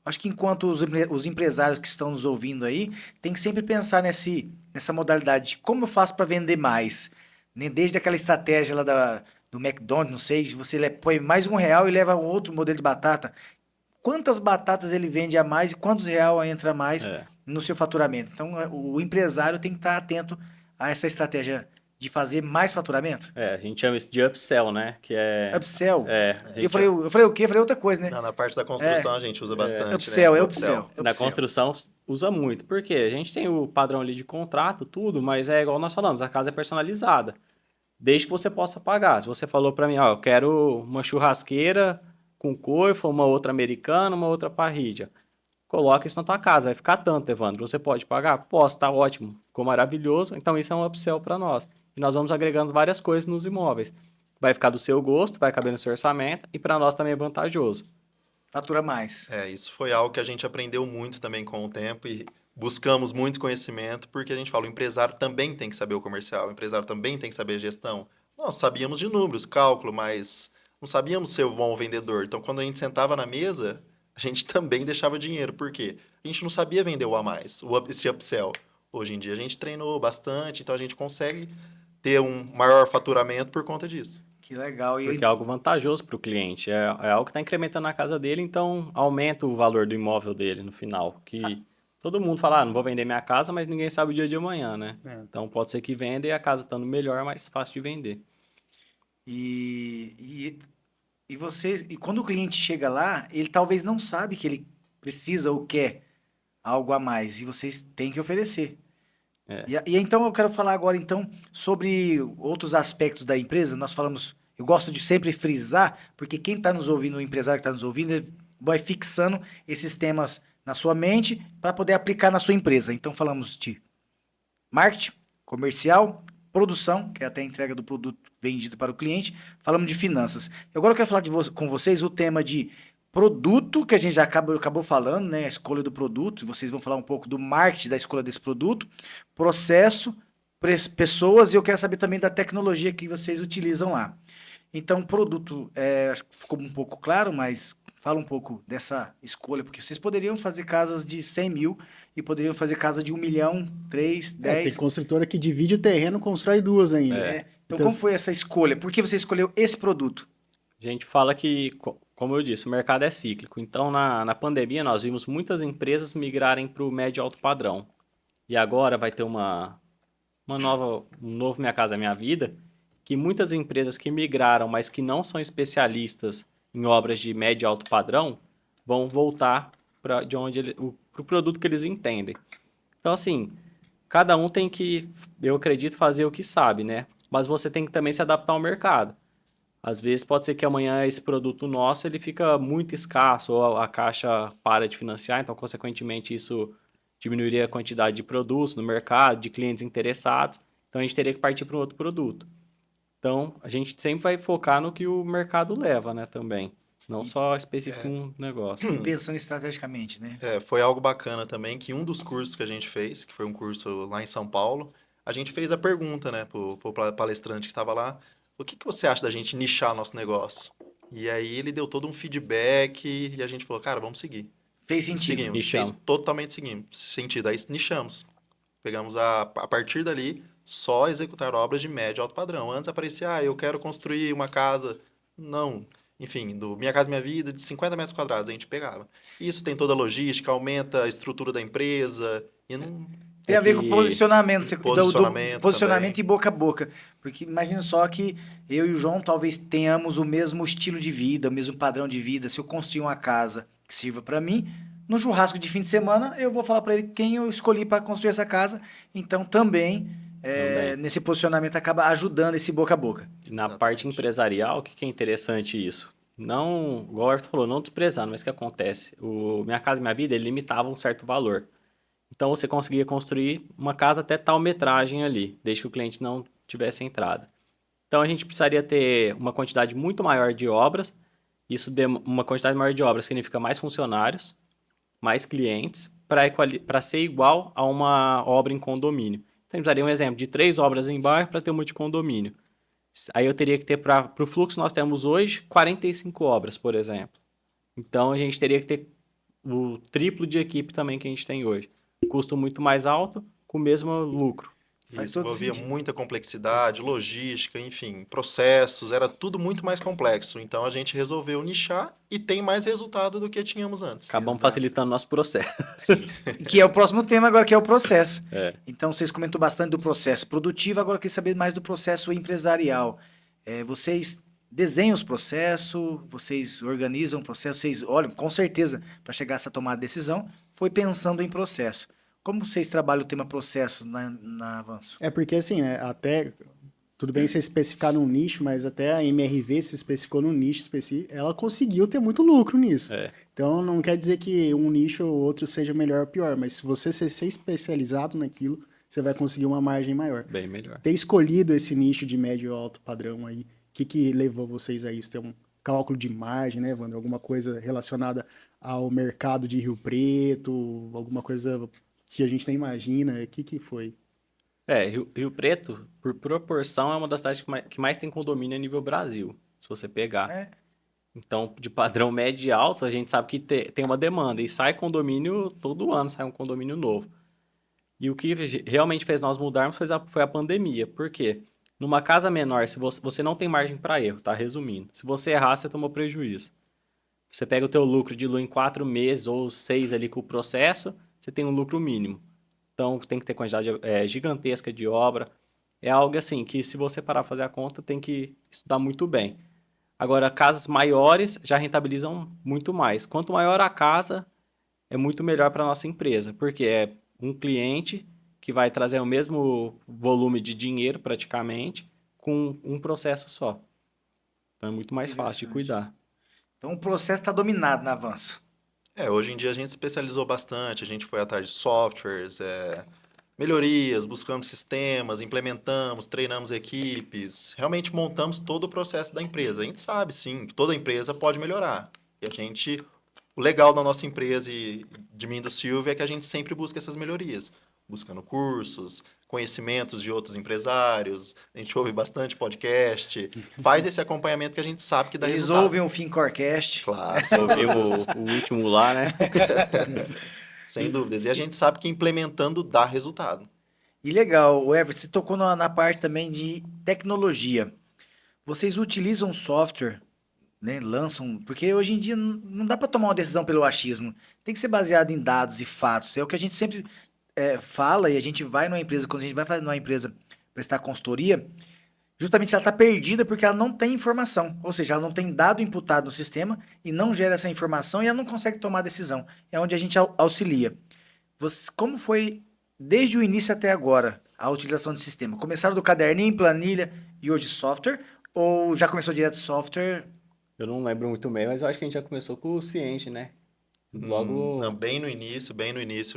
Acho que enquanto os empresários que estão nos ouvindo aí, tem que sempre pensar nessa modalidade de como eu faço para vender mais. Né? Desde aquela estratégia lá do McDonald's, não sei, você põe mais R$ 1 e leva um outro modelo de batata. Quantas batatas ele vende a mais e quantos real entra a mais É. no seu faturamento? Então, o empresário tem que estar atento a essa estratégia de fazer mais faturamento. A gente chama isso de upsell, né? Que é. Upsell. A Eu gente, falei o quê? Eu falei outra coisa, né? Na parte da construção a gente usa bastante, Upsell, né? é O upsell. na construção usa muito. Porque a gente tem o padrão ali de contrato, tudo, mas é igual nós falamos, a casa é personalizada. Desde que você possa pagar. Se você falou para mim, ó, eu quero uma churrasqueira com coifa, uma outra americana, uma outra parrilha. Coloca isso na tua casa, vai ficar tanto, Evandro. Você pode pagar? Posso, tá ótimo. Ficou maravilhoso. Então isso é um upsell para nós. E nós vamos agregando várias coisas nos imóveis. Vai ficar do seu gosto, vai caber no seu orçamento e para nós também é vantajoso. Fatura mais. Isso foi algo que a gente aprendeu muito também com o tempo e buscamos muito conhecimento, porque a gente fala, o empresário também tem que saber o comercial, o empresário também tem que saber a gestão. Nós sabíamos de números, cálculo, mas não sabíamos ser um bom vendedor. Então, quando a gente sentava na mesa, a gente também deixava dinheiro. Por quê? A gente não sabia vender o a mais, esse upsell. Hoje em dia a gente treinou bastante, então a gente consegue ter um maior faturamento por conta disso. Que legal. Porque é algo vantajoso para o cliente. É algo que está incrementando na casa dele, então aumenta o valor do imóvel dele no final. Que todo mundo fala, não vou vender minha casa, mas ninguém sabe o dia de amanhã, né? Então pode ser que venda e a casa estando melhor, é mais fácil de vender. E quando o cliente chega lá, ele talvez não sabe que ele precisa ou quer algo a mais. E vocês têm que oferecer. E então eu quero falar agora então sobre outros aspectos da empresa. Nós falamos, eu gosto de sempre frisar, porque quem está nos ouvindo, o empresário que está nos ouvindo, ele vai fixando esses temas na sua mente para poder aplicar na sua empresa. Então falamos de marketing, comercial, produção, que é até a entrega do produto vendido para o cliente. Falamos de finanças. Agora eu quero falar com vocês o tema de produto, que a gente já acabou falando, né? A escolha do produto. Vocês vão falar um pouco do marketing, da escolha desse produto. Processo, pessoas, e eu quero saber também da tecnologia que vocês utilizam lá. Então, produto, acho que ficou um pouco claro, mas fala um pouco dessa escolha, porque vocês poderiam fazer casas de 100 mil e poderiam fazer casa de 1 milhão, 3, 10. Tem construtora que divide o terreno e constrói duas ainda. Então, como foi essa escolha? Por que você escolheu esse produto? A gente fala que, como eu disse, o mercado é cíclico. Então, na pandemia, nós vimos muitas empresas migrarem para o médio e alto padrão. E agora vai ter um novo Minha Casa Minha Vida, que muitas empresas que migraram, mas que não são especialistas em obras de médio e alto padrão, vão voltar para o produto que eles entendem. Então, assim, cada um tem que, eu acredito, fazer o que sabe, né? Mas você tem que também se adaptar ao mercado. Às vezes pode ser que amanhã esse produto nosso ele fica muito escasso ou a Caixa para de financiar, então, consequentemente, isso diminuiria a quantidade de produtos no mercado, de clientes interessados, então a gente teria que partir para um outro produto. Então, a gente sempre vai focar no que o mercado leva, né, também. Não só específico um negócio. Pensando estrategicamente, né? Foi algo bacana também que um dos cursos que a gente fez, que foi um curso lá em São Paulo, a gente fez a pergunta, né, pro palestrante que estava lá, o que você acha da gente nichar nosso negócio? E aí ele deu todo um feedback e a gente falou, cara, vamos seguir. Fez sentido. Seguimos, Nichamos. fez totalmente sentido. Aí nichamos. Pegamos a partir dali, só executar obras de médio e alto padrão. Antes aparecia, eu quero construir uma casa. Não, enfim, do Minha Casa Minha Vida, de 50 metros quadrados, a gente pegava. Isso tem toda a logística, aumenta a estrutura da empresa, e não... Tem É a ver com que posicionamento, do Posicionamento posicionamento também. e boca a boca. Porque imagina só que eu e o João talvez tenhamos o mesmo estilo de vida, o mesmo padrão de vida. Se eu construir uma casa que sirva para mim, no churrasco de fim de semana, eu vou falar para ele quem eu escolhi para construir essa casa. Então também, também. nesse posicionamento, acaba ajudando esse boca a boca. Na parte Exatamente. empresarial, o que que é interessante isso? Não, igual o Arthur falou, não desprezando, mas o que acontece? O Minha Casa Minha Vida, ele limitava um certo valor. Então você conseguia construir uma casa até tal metragem ali, desde que o cliente não tivesse entrada. Então a gente precisaria ter uma quantidade muito maior de obras. Uma quantidade maior de obras significa mais funcionários, mais clientes, para ser igual a uma obra em condomínio. Então, a gente precisaria um exemplo de 3 obras em bairro para ter uma de condomínio. Aí eu teria que ter, para o fluxo que nós temos hoje, 45 obras, por exemplo. Então a gente teria que ter o triplo de equipe também que a gente tem hoje. Custo muito mais alto, com o mesmo lucro. Faz Isso todo envolvia sentido. muita complexidade, logística, enfim, processos, era tudo muito mais complexo. Então a gente resolveu nichar e tem mais resultado do que tínhamos antes. Acabamos Exato. facilitando nosso processo. E que é o próximo tema agora, que é o processo. É. Então, vocês comentou bastante do processo produtivo, agora eu queria saber mais do processo empresarial. Vocês desenham os processos, vocês organizam o processo, vocês olham, com certeza, para chegar a essa tomada de decisão, foi pensando em processo. Como vocês trabalham o tema processo na Avanço? É porque assim, né, até tudo bem você especificar num nicho, mas até a MRV se especificou num nicho específico, ela conseguiu ter muito lucro nisso. É. Então não quer dizer que um nicho ou outro seja melhor ou pior, mas se você ser especializado naquilo, você vai conseguir uma margem maior. Bem melhor. Ter escolhido esse nicho de médio e alto padrão aí, o que levou vocês a isso? Ter um cálculo de margem, né, Wander? Alguma coisa relacionada ao mercado de Rio Preto, alguma coisa que a gente nem imagina, o que foi? Rio Preto, por proporção, é uma das cidades que mais tem condomínio a nível Brasil, se você pegar. É, Então, de padrão médio e alto, a gente sabe que tem uma demanda. E sai condomínio, todo ano sai um condomínio novo. E o que realmente fez nós mudarmos foi a pandemia. Por quê? Numa casa menor, se você não tem margem para erro, tá? Resumindo. Se você errar, você tomou prejuízo. Você pega o teu lucro de em 4 meses ou 6 ali com o processo, você tem um lucro mínimo. Então, tem que ter quantidade gigantesca de obra. É algo assim que, se você parar para fazer a conta, tem que estudar muito bem. Agora, casas maiores já rentabilizam muito mais. Quanto maior a casa, é muito melhor para a nossa empresa, porque é um cliente que vai trazer o mesmo volume de dinheiro, praticamente, com um processo só. Então, é muito mais fácil de interessante. cuidar. Então, o processo está dominado na Avanço. Hoje em dia a gente se especializou bastante, a gente foi atrás de softwares, melhorias, buscamos sistemas, implementamos, treinamos equipes, realmente montamos todo o processo da empresa. A gente sabe, sim, que toda empresa pode melhorar. E o legal da nossa empresa e de mim e do Silvio é que a gente sempre busca essas melhorias, buscando cursos, conhecimentos de outros empresários, a gente ouve bastante podcast, faz esse acompanhamento que a gente sabe que dá Eles resultado. ouvem o Fincorecast. Claro, Só ver o último lá, né? sem dúvidas. E a gente sabe que implementando dá resultado. E legal, o Everton, você tocou na parte também de tecnologia. Vocês utilizam software, né? Lançam. Porque hoje em dia não dá para tomar uma decisão pelo achismo. Tem que ser baseado em dados e fatos. É o que a gente sempre fala e a gente vai numa empresa, quando a gente vai fazer numa empresa prestar consultoria, justamente ela está perdida porque ela não tem informação. Ou seja, ela não tem dado imputado no sistema e não gera essa informação e ela não consegue tomar decisão. É onde a gente auxilia. Como foi desde o início até agora a utilização do sistema? Começaram do caderninho, planilha e hoje software? Ou já começou direto software? Eu não lembro muito bem, mas eu acho que a gente já começou com o Ciente, né? Não, Logo bem no início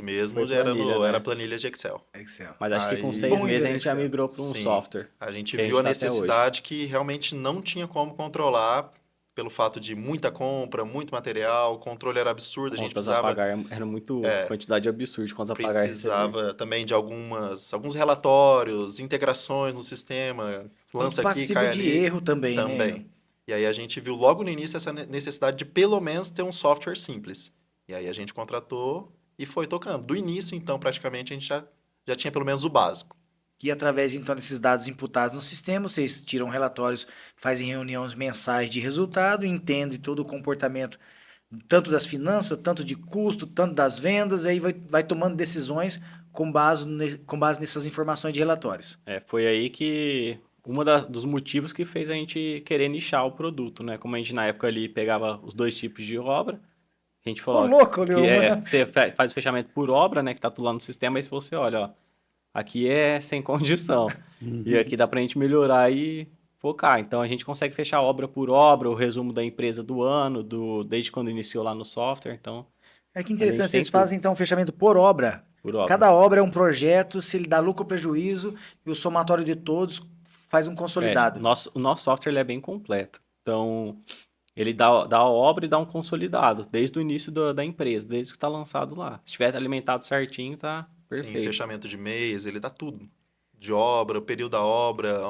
mesmo, foi planilha, era né? planilha de Excel. Excel. Mas acho que com Aí, 6 Bom meses a em gente já Excel. migrou para um sim, software. a gente que a viu a gente tá até hoje. necessidade que realmente não tinha como controlar pelo fato de muita compra, muito material, o controle era absurdo, a gente Contas a pagar era muito quantidade absurda de contas a pagar e receber. precisava também de alguns relatórios, integrações no sistema, Muito lança aqui, passivo cai de ali. erro também, né? Também. E aí a gente viu logo no início essa necessidade de pelo menos ter um software simples. E aí a gente contratou e foi tocando. Do início, então, praticamente, a gente já tinha pelo menos o básico. que através então desses dados imputados no sistema, vocês tiram relatórios, fazem reuniões mensais de resultado, entendem todo o comportamento, tanto das finanças, tanto de custo, tanto das vendas, aí vai tomando decisões com base nessas informações de relatórios. Foi aí que dos motivos que fez a gente querer nichar o produto, né? Como a gente na época ali pegava os dois tipos de obra, a gente Ô, falou ó, louco, que Leoma! você faz o fechamento por obra, né? Que tá tudo lá no sistema, aí se você olha, ó, aqui é sem condição. E aqui dá pra gente melhorar e focar. Então a gente consegue fechar obra por obra, o resumo da empresa do ano, desde quando iniciou lá no software. Então É que a gente interessante, tem vocês tudo fazem então um fechamento por obra. por obra. Cada obra é um projeto, se ele dá lucro ou prejuízo, e o somatório de todos faz um consolidado. O nosso software ele é bem completo. Então, ele dá a obra e dá um consolidado, desde o início da empresa, desde que está lançado lá. Se estiver alimentado certinho, tá Sim, perfeito. fechamento de mês, ele dá tudo. De obra, o período da obra,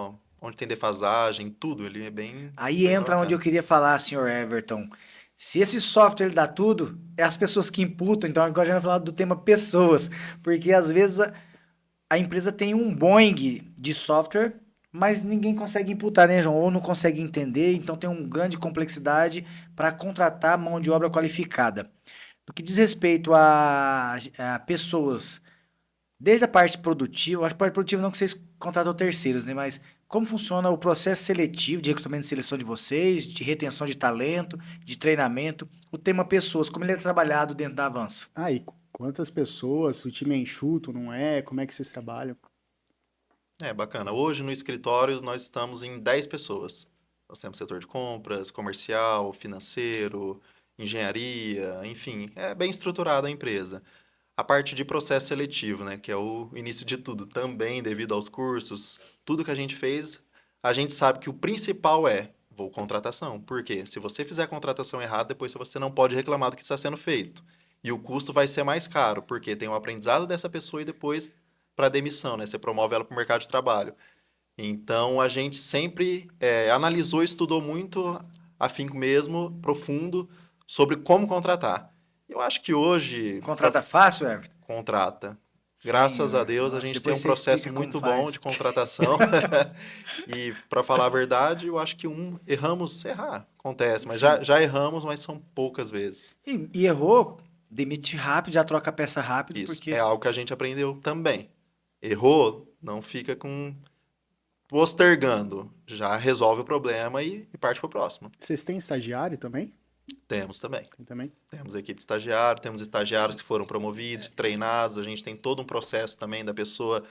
onde tem defasagem, tudo. Ele é Aí bem entra onde eu bacana. queria falar, senhor Everton. Se esse software ele dá tudo, é as pessoas que imputam. Então agora a gente vai falar do tema pessoas. Porque às vezes a empresa tem um Boeing de software, mas ninguém consegue imputar, né, João? Ou não consegue entender, então tem uma grande complexidade para contratar mão de obra qualificada. No que diz respeito a pessoas, desde a parte produtiva, acho que a parte produtiva não que vocês contratam terceiros, né? Mas como funciona o processo seletivo de recrutamento e seleção de vocês, de retenção de talento, de treinamento, o tema pessoas, como ele é trabalhado dentro da Avanço? Ah, e quantas pessoas? O time é enxuto, não é? Como é que vocês trabalham? É bacana. Hoje no escritório nós estamos em 10 pessoas. Nós temos setor de compras, comercial, financeiro, engenharia, enfim, é bem estruturada a empresa. A parte de processo seletivo, né, que é o início de tudo, também devido aos cursos, tudo que a gente fez, a gente sabe que o principal é vou contratação. Por quê? Se você fizer a contratação errada, depois você não pode reclamar do que está sendo feito. E o custo vai ser mais caro, porque tem o aprendizado dessa pessoa e depois para demissão, né? Você promove ela para o mercado de trabalho. Então a gente sempre analisou, estudou muito, afinco mesmo, profundo, sobre como contratar. Eu acho que hoje, para Contrata fácil, Everton? contrata. Graças a Senhor, Deus, a nossa, gente tem depois um você processo explica como muito bom faz. de contratação. E, para falar a verdade, eu acho que errar, acontece, mas Sim. já erramos, mas são poucas vezes. E errou, demite rápido, já troca a peça rápido, Isso, é porque algo que a gente aprendeu também. Errou, não fica com postergando, já resolve o problema e parte para o próximo. Vocês têm estagiário também? Temos também. Tem também? Temos equipe de estagiário, temos estagiários que foram promovidos, treinados, a gente tem todo um processo também da pessoa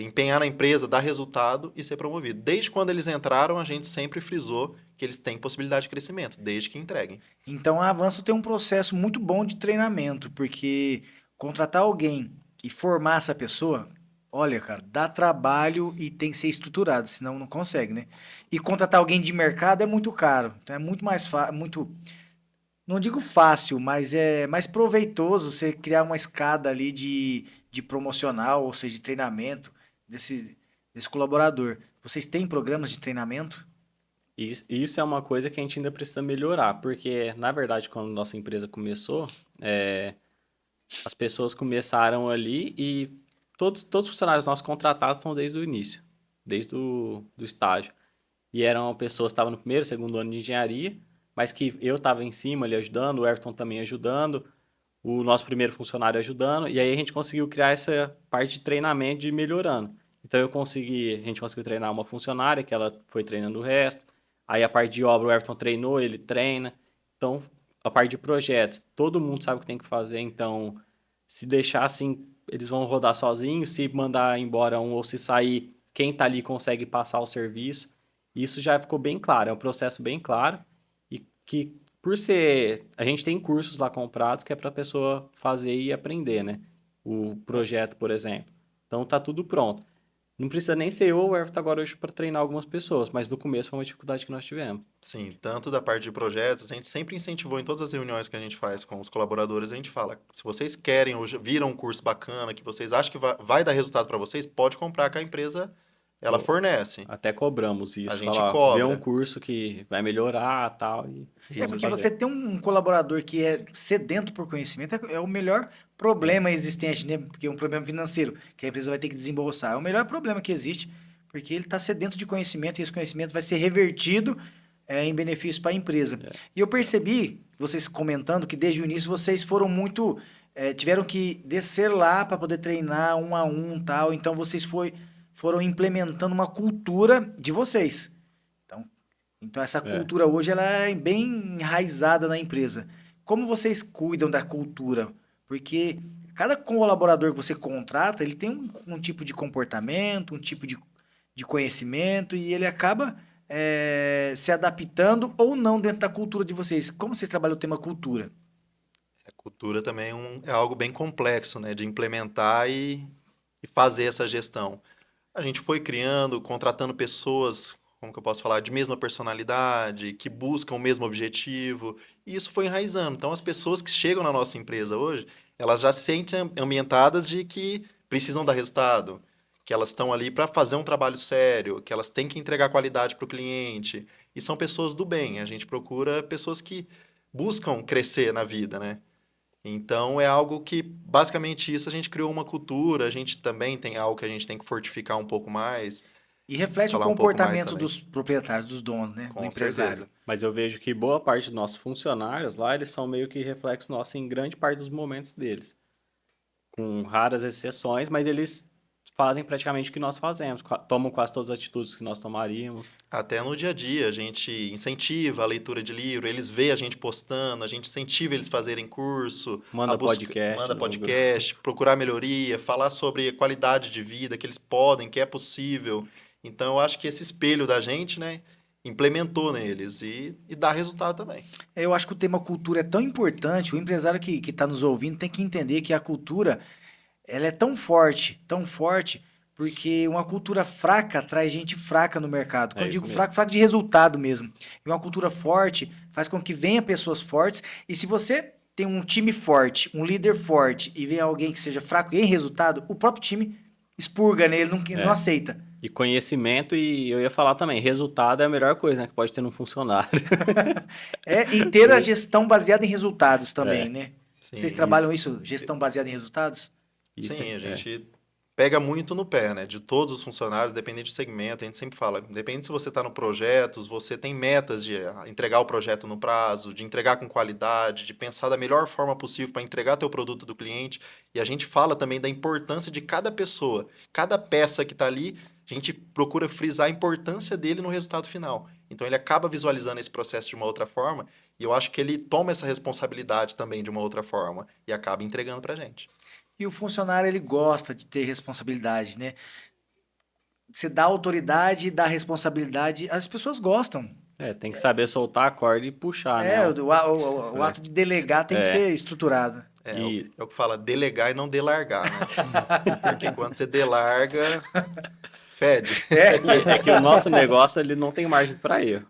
empenhar na empresa, dar resultado e ser promovido. Desde quando eles entraram, a gente sempre frisou que eles têm possibilidade de crescimento, desde que entreguem. então a Avanço tem um processo muito bom de treinamento, porque contratar alguém e formar essa pessoa, olha, cara, dá trabalho e tem que ser estruturado, senão não consegue, né? E contratar alguém de mercado é muito caro, então é muito mais fácil, muito, não digo fácil, mas é mais proveitoso você criar uma escada ali de promocional, ou seja, de treinamento desse colaborador. Vocês têm programas de treinamento? Isso é uma coisa que a gente ainda precisa melhorar, porque, na verdade, quando nossa empresa começou, as pessoas começaram ali e todos os funcionários nossos contratados estão desde o início, desde do estágio. E eram pessoas que estavam no primeiro, segundo ano de engenharia, mas que eu estava em cima ali ajudando, o Everton também ajudando, o nosso primeiro funcionário ajudando, e aí a gente conseguiu criar essa parte de treinamento de ir melhorando. Então a gente conseguiu treinar uma funcionária, que ela foi treinando o resto. Aí a parte de obra o Everton treinou, ele treina. Então a parte de projetos, todo mundo sabe o que tem que fazer, então se deixar assim, eles vão rodar sozinhos, se mandar embora um ou se sair, quem tá ali consegue passar o serviço. Isso já ficou bem claro, é um processo bem claro e que por ser, a gente tem cursos lá comprados que é para a pessoa fazer e aprender, né? O projeto, por exemplo. Então tá tudo pronto. Não precisa nem ser eu ou o Everton agora hoje para treinar algumas pessoas, mas no começo foi uma dificuldade que nós tivemos. Sim, tanto da parte de projetos, a gente sempre incentivou em todas as reuniões que a gente faz com os colaboradores, a gente fala, se vocês querem ou viram um curso bacana, que vocês acham que vai dar resultado para vocês, pode comprar que a empresa ela fornece. Até cobramos isso. A gente Fala, ó, cobra. vê um curso que vai melhorar tal. E É vamos porque fazer. você ter um colaborador que é sedento por conhecimento é o melhor problema existente, né? Porque é um problema financeiro que a empresa vai ter que desembolsar. É o melhor problema que existe, porque ele está sedento de conhecimento e esse conhecimento vai ser revertido em benefício para a empresa. É. E eu percebi, vocês comentando, que desde o início vocês foram muito. Tiveram que descer lá para poder treinar um a um tal. Então vocês foram implementando uma cultura de vocês. Então, essa É. cultura hoje ela é bem enraizada na empresa. Como vocês cuidam da cultura? Porque cada colaborador que você contrata, ele tem um tipo de comportamento, um tipo de conhecimento e ele acaba se adaptando ou não dentro da cultura de vocês. Como vocês trabalham o tema cultura? A cultura também é algo bem complexo, né? De implementar e fazer essa gestão. A gente foi criando, contratando pessoas, como que eu posso falar, de mesma personalidade, que buscam o mesmo objetivo, e isso foi enraizando. Então, as pessoas que chegam na nossa empresa hoje, elas já se sentem ambientadas de que precisam dar resultado, que elas estão ali para fazer um trabalho sério, que elas têm que entregar qualidade para o cliente, e são pessoas do bem. A gente procura pessoas que buscam crescer na vida, né? Então é algo que, basicamente, isso a gente criou uma cultura, a gente também tem algo que a gente tem que fortificar um pouco mais, E reflete o falar um pouco mais comportamento também. dos proprietários, dos donos, né? Do Com empresário. certeza. Mas eu vejo que boa parte dos nossos funcionários lá, eles são meio que reflexo nosso em grande parte dos momentos deles. Com raras exceções, mas eles fazem praticamente o que nós fazemos. Tomam quase todas as atitudes que nós tomaríamos. Até no dia a dia, a gente incentiva a leitura de livro, eles veem a gente postando, a gente incentiva eles a fazerem curso, Manda podcast manda no podcast, procurar melhoria, falar sobre qualidade de vida, que eles podem, que é possível. Então, eu acho que esse espelho da gente, né, implementou neles e dá resultado também. Eu acho que o tema cultura é tão importante, o empresário que está nos ouvindo tem que entender que a cultura ela é tão forte, porque uma cultura fraca traz gente fraca no mercado. Quando É eu isso digo mesmo. fraco, fraco de resultado mesmo. E uma cultura forte faz com que venha pessoas fortes. E se você tem um time forte, um líder forte, e vem alguém que seja fraco em resultado, o próprio time expurga nele, não É. aceita. E conhecimento, e eu ia falar também, resultado é a melhor coisa, né, que pode ter num funcionário. E ter a gestão baseada em resultados também, É. né? Sim, Vocês trabalham isso, gestão baseada em resultados? Isso Sim, é- a é. gente pega muito no pé, né? De todos os funcionários, dependente do segmento, a gente sempre fala, depende se você está no projeto, se você tem metas de entregar o projeto no prazo, de entregar com qualidade, de pensar da melhor forma possível para entregar teu produto do cliente. E a gente fala também da importância de cada pessoa, cada peça que está ali, a gente procura frisar a importância dele no resultado final. Então ele acaba visualizando esse processo de uma outra forma, e eu acho que ele toma essa responsabilidade também de uma outra forma e acaba entregando para a gente. E o funcionário, ele gosta de ter responsabilidade, né? Você dá autoridade e dá responsabilidade, as pessoas gostam. Tem que saber soltar a corda e puxar, né? O ato de delegar tem que É. ser estruturado. E É o que fala, delegar e não delargar, né? Porque quando você delarga, fede. é que o nosso negócio ele não tem margem para erro.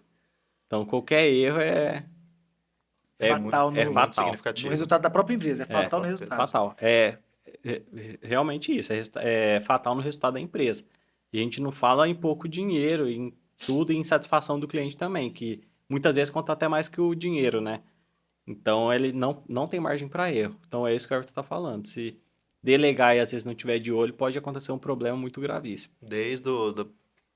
Então qualquer erro Fatal é no, fatal. Muito significativo. no resultado da própria empresa. É fatal no É resultado. Fatal. É realmente isso. É fatal no resultado da empresa. E a gente não fala em pouco dinheiro, em tudo e em satisfação do cliente também, que muitas vezes conta até mais que o dinheiro, né? Então ele não tem margem para erro. Então é isso que o Everton está falando. Se delegar e às vezes não tiver de olho, pode acontecer um problema muito gravíssimo. Desde do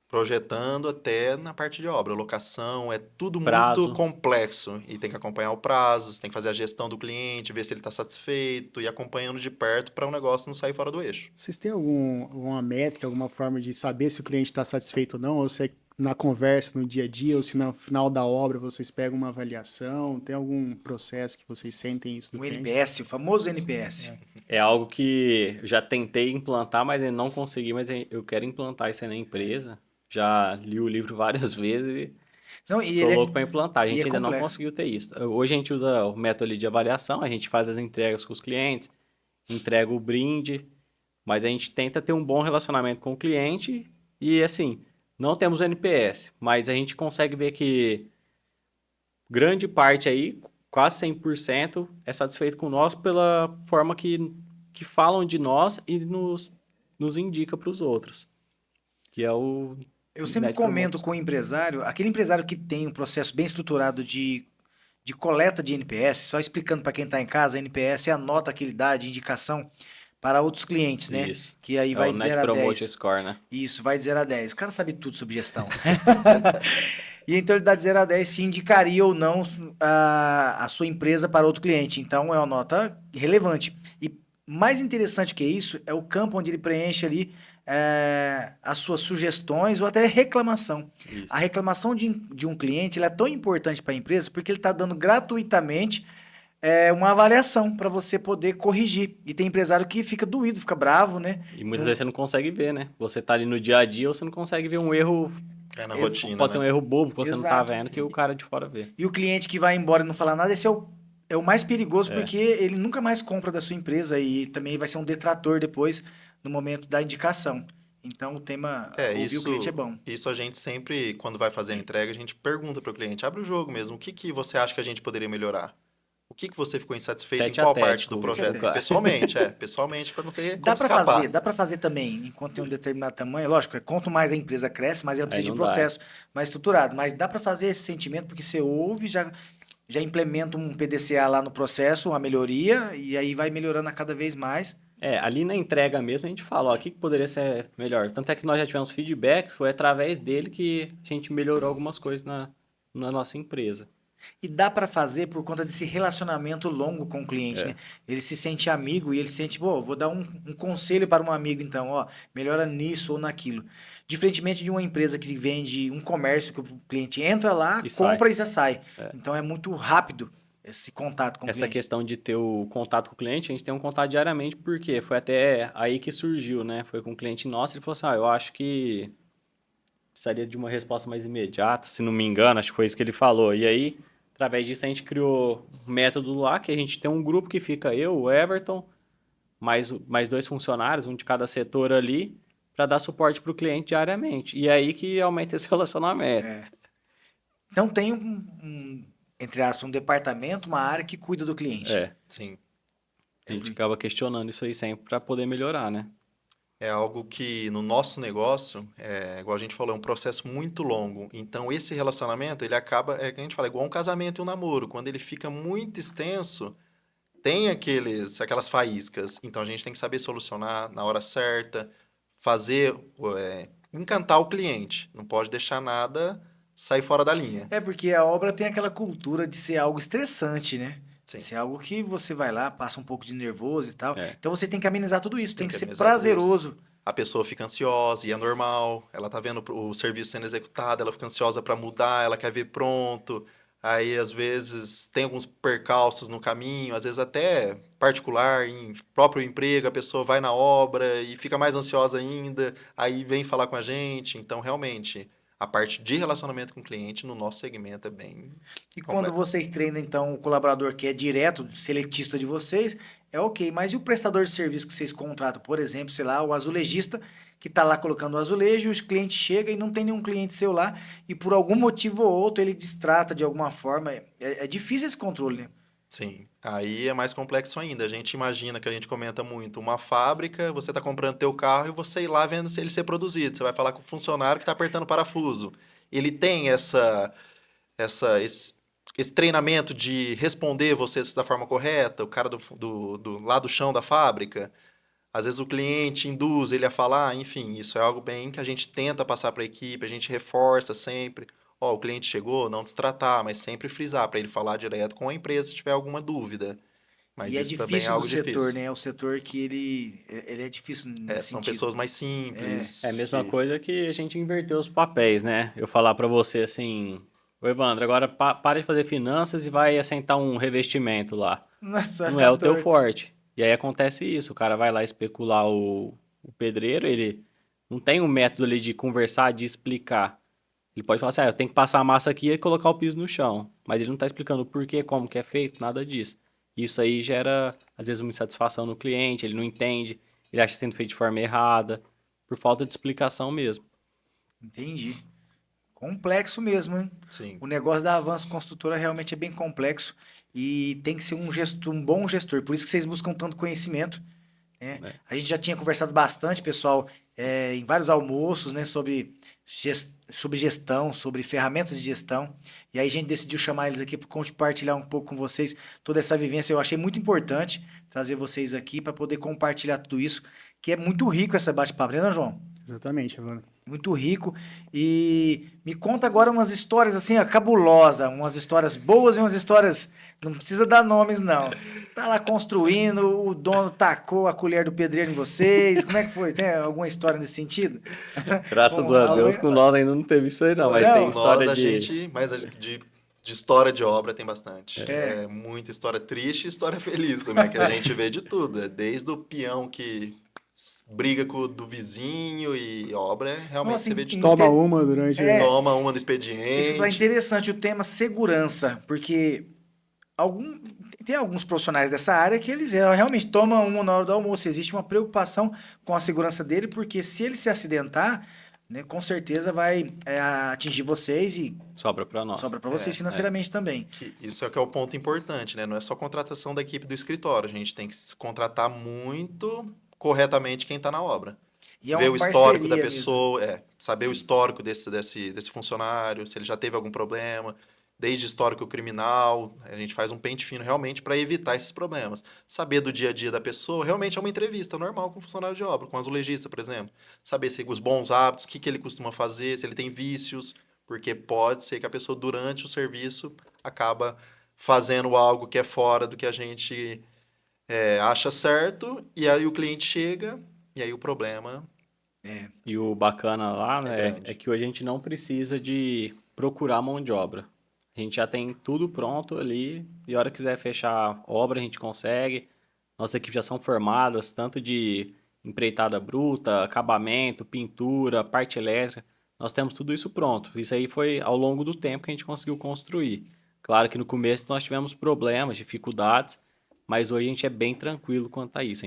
projetando até na parte de obra, locação, é tudo muito Prazo. complexo. E tem que acompanhar o prazo, você tem que fazer a gestão do cliente, ver se ele está satisfeito e acompanhando de perto para o negócio não sair fora do eixo. Vocês têm alguma métrica, alguma forma de saber se o cliente está satisfeito ou não? Ou se é na conversa, no dia a dia, ou se no final da obra vocês pegam uma avaliação? Tem algum processo que vocês sentem isso do O cliente? NPS, o famoso NPS. É algo que eu já tentei implantar, mas eu não consegui, mas eu quero implantar isso aí na empresa. Já li o livro várias vezes Não, e e sou ele é- louco para implantar. A e gente é ainda não complexo. conseguiu ter isso. Hoje a gente usa o método ali de avaliação, a gente faz as entregas com os clientes, entrega o brinde, mas a gente tenta ter um bom relacionamento com o cliente e, assim, não temos NPS, mas a gente consegue ver que grande parte aí, quase 100%, é satisfeito com nós pela forma que falam de nós e nos indica para os outros. que é o Eu sempre Net comento Promoter com o empresário, aquele empresário que tem um processo bem estruturado de coleta de NPS, só explicando para quem está em casa, a NPS é a nota que ele dá de indicação para outros clientes, né? Isso. Que aí É vai o de Net 0 a Promoter 10. Score, né? Isso, vai de 0 a 10. O cara sabe tudo sobre gestão. E então ele dá de 0 a 10 se indicaria ou não a sua empresa para outro cliente. Então é uma nota relevante. E mais interessante que isso é o campo onde ele preenche ali as suas sugestões ou até reclamação. A Isso. reclamação de um cliente ela é tão importante para a empresa porque ele está dando gratuitamente uma avaliação para você poder corrigir. E tem empresário que fica doído, fica bravo, né? E muitas vezes você não consegue ver, né? Você tá ali no dia a dia, você não consegue ver um erro. Cai na Ex- rotina, Pode ser né? um erro bobo que você não tá Exato. vendo, que o cara de fora vê. E o cliente que vai embora e não falar nada, esse é o mais perigoso, É. porque ele nunca mais compra da sua empresa e também vai ser um detrator depois no momento da indicação. Então, o tema ouvir o cliente é bom. Isso a gente sempre, quando vai fazer a entrega, a gente pergunta para o cliente, abre o jogo mesmo, o que que você acha que a gente poderia melhorar? O que que você ficou insatisfeito em Tete a qual tete parte do com Tete a projeto? tete. Pessoalmente, para não ter como escapar. Dá para fazer também, enquanto tem um determinado tamanho, lógico, quanto mais a empresa cresce, mais ela Aí precisa de não dá. processo mais estruturado, mas dá para fazer esse sentimento porque você ouve, já implementa um PDCA lá no processo, uma melhoria, e aí vai melhorando a cada vez mais. Ali na entrega mesmo a gente fala, ó, o que que poderia ser melhor. Tanto é que nós já tivemos feedbacks, foi através dele que a gente melhorou algumas coisas na nossa empresa. E dá para fazer por conta desse relacionamento longo com o cliente, né? É. Ele se sente amigo e ele sente, pô, vou dar um conselho para um amigo, então, ó, melhora nisso ou naquilo. Diferentemente de uma empresa que vende um comércio que o cliente entra lá, E sai. compra e já sai. É. Então é muito rápido esse contato com o Essa cliente. questão de ter o contato com o cliente, a gente tem um contato diariamente, porque foi até aí que surgiu, né? Foi com um cliente nosso, ele falou assim, eu acho que precisaria de uma resposta mais imediata, se não me engano, acho que foi isso que ele falou. E aí, através disso, a gente criou um método lá, que a gente tem um grupo que fica eu, o Everton, mais dois funcionários, um de cada setor ali, para dar suporte para o cliente diariamente. E aí que aumenta esse relacionamento. Então tem entre aspas, um departamento, uma área que cuida do cliente. Sim. A gente acaba questionando isso aí sempre para poder melhorar, né? É algo que no nosso negócio, igual a gente falou, é um processo muito longo. Então, esse relacionamento, ele acaba, que a gente fala, igual um casamento e um namoro. Quando ele fica muito extenso, tem aquelas faíscas. Então, a gente tem que saber solucionar na hora certa, fazer, encantar o cliente. Não pode deixar nada sair fora da linha. É porque a obra tem aquela cultura de ser algo estressante, né? Sim. Ser algo que você vai lá, passa um pouco de nervoso e tal. É. Então você tem que amenizar tudo isso, tem que ser amenizar tudo isso. prazeroso. A pessoa fica ansiosa e é normal. Ela tá vendo o serviço sendo executado, ela fica ansiosa para mudar, ela quer ver pronto. Aí, às vezes, tem alguns percalços no caminho, às vezes até particular, em próprio emprego, a pessoa vai na obra e fica mais ansiosa ainda, aí vem falar com a gente. Então, realmente, a parte de relacionamento com o cliente no nosso segmento é bem E quando completa. vocês treinam, então, o colaborador que é direto, seletista de vocês, é ok. Mas e o prestador de serviço que vocês contratam? Por exemplo, sei lá, o azulejista que está lá colocando o azulejo, os clientes chegam e não tem nenhum cliente seu lá, e por algum motivo ou outro ele destrata de alguma forma. É difícil esse controle, né? Sim, aí é mais complexo ainda. A gente imagina que a gente comenta muito, uma fábrica, você está comprando teu carro e você ir lá vendo se ele ser produzido. Você vai falar com o funcionário que está apertando o parafuso. Ele tem esse treinamento de responder você da forma correta, o cara lá do chão da fábrica. Às vezes o cliente induz ele a falar, enfim, isso é algo bem que a gente tenta passar para a equipe, a gente reforça sempre. Ó, o cliente chegou, não destratar, mas sempre frisar para ele falar direto com a empresa se tiver alguma dúvida. Mas E é isso também é difícil do algo setor, difícil. né? É o setor que ele é difícil nesse São sentido. pessoas mais É simples. a mesma que- coisa que a gente inverteu os papéis, né? Eu falar pra você assim, ô Evandro, agora para de fazer finanças e vai assentar um revestimento lá. Nossa, vai Não é ficar o teu torto. forte. E aí acontece isso, o cara vai lá especular o pedreiro, ele não tem um método ali de conversar, de explicar. Ele pode falar assim, eu tenho que passar a massa aqui e colocar o piso no chão. Mas ele não tá explicando o porquê, como que é feito, nada disso. Isso aí gera, às vezes, uma insatisfação no cliente, ele não entende, ele acha sendo feito de forma errada, por falta de explicação mesmo. Entendi. Complexo mesmo, hein? Sim, O negócio da Avanço Construtora realmente é bem complexo e tem que ser um bom gestor. Por isso que vocês buscam tanto conhecimento. né? A gente já tinha conversado bastante, pessoal, em vários almoços, né, sobre gestão, sobre ferramentas de gestão. E aí a gente decidiu chamar eles aqui para compartilhar um pouco com vocês toda essa vivência. Eu achei muito importante trazer vocês aqui para poder compartilhar tudo isso, que é muito rico essa bate-papo, né, João? Exatamente, Evandro. Muito rico. E me conta agora umas histórias assim, ó, cabulosa, umas histórias boas e umas histórias. Não precisa dar nomes, não. Tá lá construindo, o dono tacou a colher do pedreiro em vocês. Como é que foi? Tem alguma história nesse sentido? Graças a Deus, com nós ainda não teve isso aí, não. Mas Não, tem Com história nós, de. de história de obra tem bastante. É muita história triste e história feliz também, que a gente vê de tudo. É desde o peão que briga com o do vizinho e obra, realmente Nossa, você vê de tudo. Toma uma durante. Toma uma no Isso que eu falei, expediente. interessante o tema segurança, porque algum, tem alguns profissionais dessa área que eles realmente tomam uma na hora do almoço. Existe uma preocupação com a segurança dele, porque se ele se acidentar, né, com certeza vai atingir vocês e Sobra pra nós. sobra para vocês financeiramente também. Isso é que é o ponto importante, né? Não é só contratação da equipe do escritório. A gente tem que contratar muito corretamente quem está na obra. E é Ver uma o histórico da parceria mesmo. pessoa, saber o histórico desse funcionário, se ele já teve algum problema, desde histórico criminal, a gente faz um pente fino realmente para evitar esses problemas. Saber do dia a dia da pessoa, realmente é uma entrevista normal com um funcionário de obra, com um azulejista, por exemplo. Saber se os bons hábitos, o que ele costuma fazer, se ele tem vícios, porque pode ser que a pessoa, durante o serviço, acaba fazendo algo que é fora do que a gente acha certo, e aí o cliente chega, e aí o problema E o bacana lá, né, grande. é que a gente não precisa de procurar mão de obra. A gente já tem tudo pronto ali, e a hora que quiser fechar a obra, a gente consegue. Nossas equipes já são formadas, tanto de empreitada bruta, acabamento, pintura, parte elétrica. Nós temos tudo isso pronto. Isso aí foi ao longo do tempo que a gente conseguiu construir. Claro que no começo nós tivemos problemas, dificuldades, mas hoje a gente é bem tranquilo quanto a isso.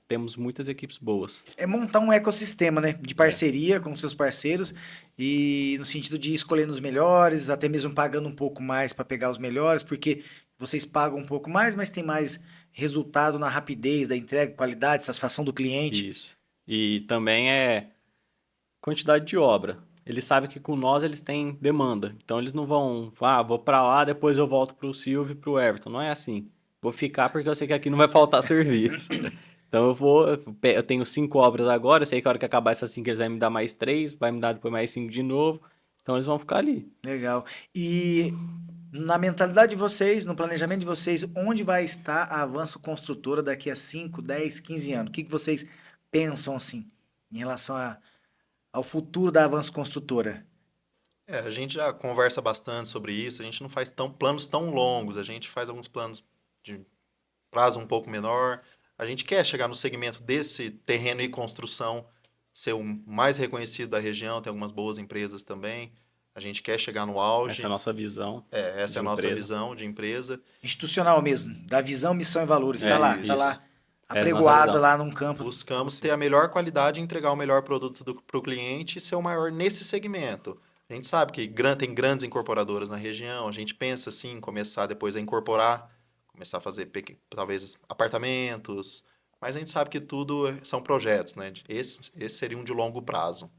Temos muitas equipes boas. É montar um ecossistema, né? De parceria com seus parceiros e no sentido de escolhendo os melhores, até mesmo pagando um pouco mais para pegar os melhores, porque vocês pagam um pouco mais, mas tem mais resultado na rapidez da entrega, qualidade, satisfação do cliente. Isso. E também é quantidade de obra. Eles sabem que com nós eles têm demanda. Então eles não vão, vou pra lá, depois eu volto pro Silvio e pro Everton. Não é assim. Vou ficar porque eu sei que aqui não vai faltar serviço. Então eu tenho 5 obras agora, eu sei que a hora que acabar essas 5 eles vão me dar mais 3, vai me dar depois mais 5 de novo. Então eles vão ficar ali. Legal. E na mentalidade de vocês, no planejamento de vocês, onde vai estar a Avanço Construtora daqui a 5, 10, 15 anos? O que vocês pensam assim em relação ao futuro da Avanço Construtora? A gente já conversa bastante sobre isso, a gente não faz planos tão longos, a gente faz alguns planos de prazo um pouco menor. A gente quer chegar no segmento desse terreno e construção, ser o mais reconhecido da região, tem algumas boas empresas também. A gente quer chegar no auge. Essa é a nossa visão. Essa é a de nossa empresa. visão de empresa. Institucional mesmo, da visão, missão e valores. Tá lá, tá isso. lá É a nossa apregoado visão. lá num campo. Buscamos ter a melhor qualidade e entregar o melhor produto para o cliente e ser o maior nesse segmento. A gente sabe que tem grandes incorporadoras na região, a gente pensa assim, em começar depois a incorporar, começar a fazer talvez apartamentos, mas a gente sabe que tudo são projetos, né? Esse seria um de longo prazo.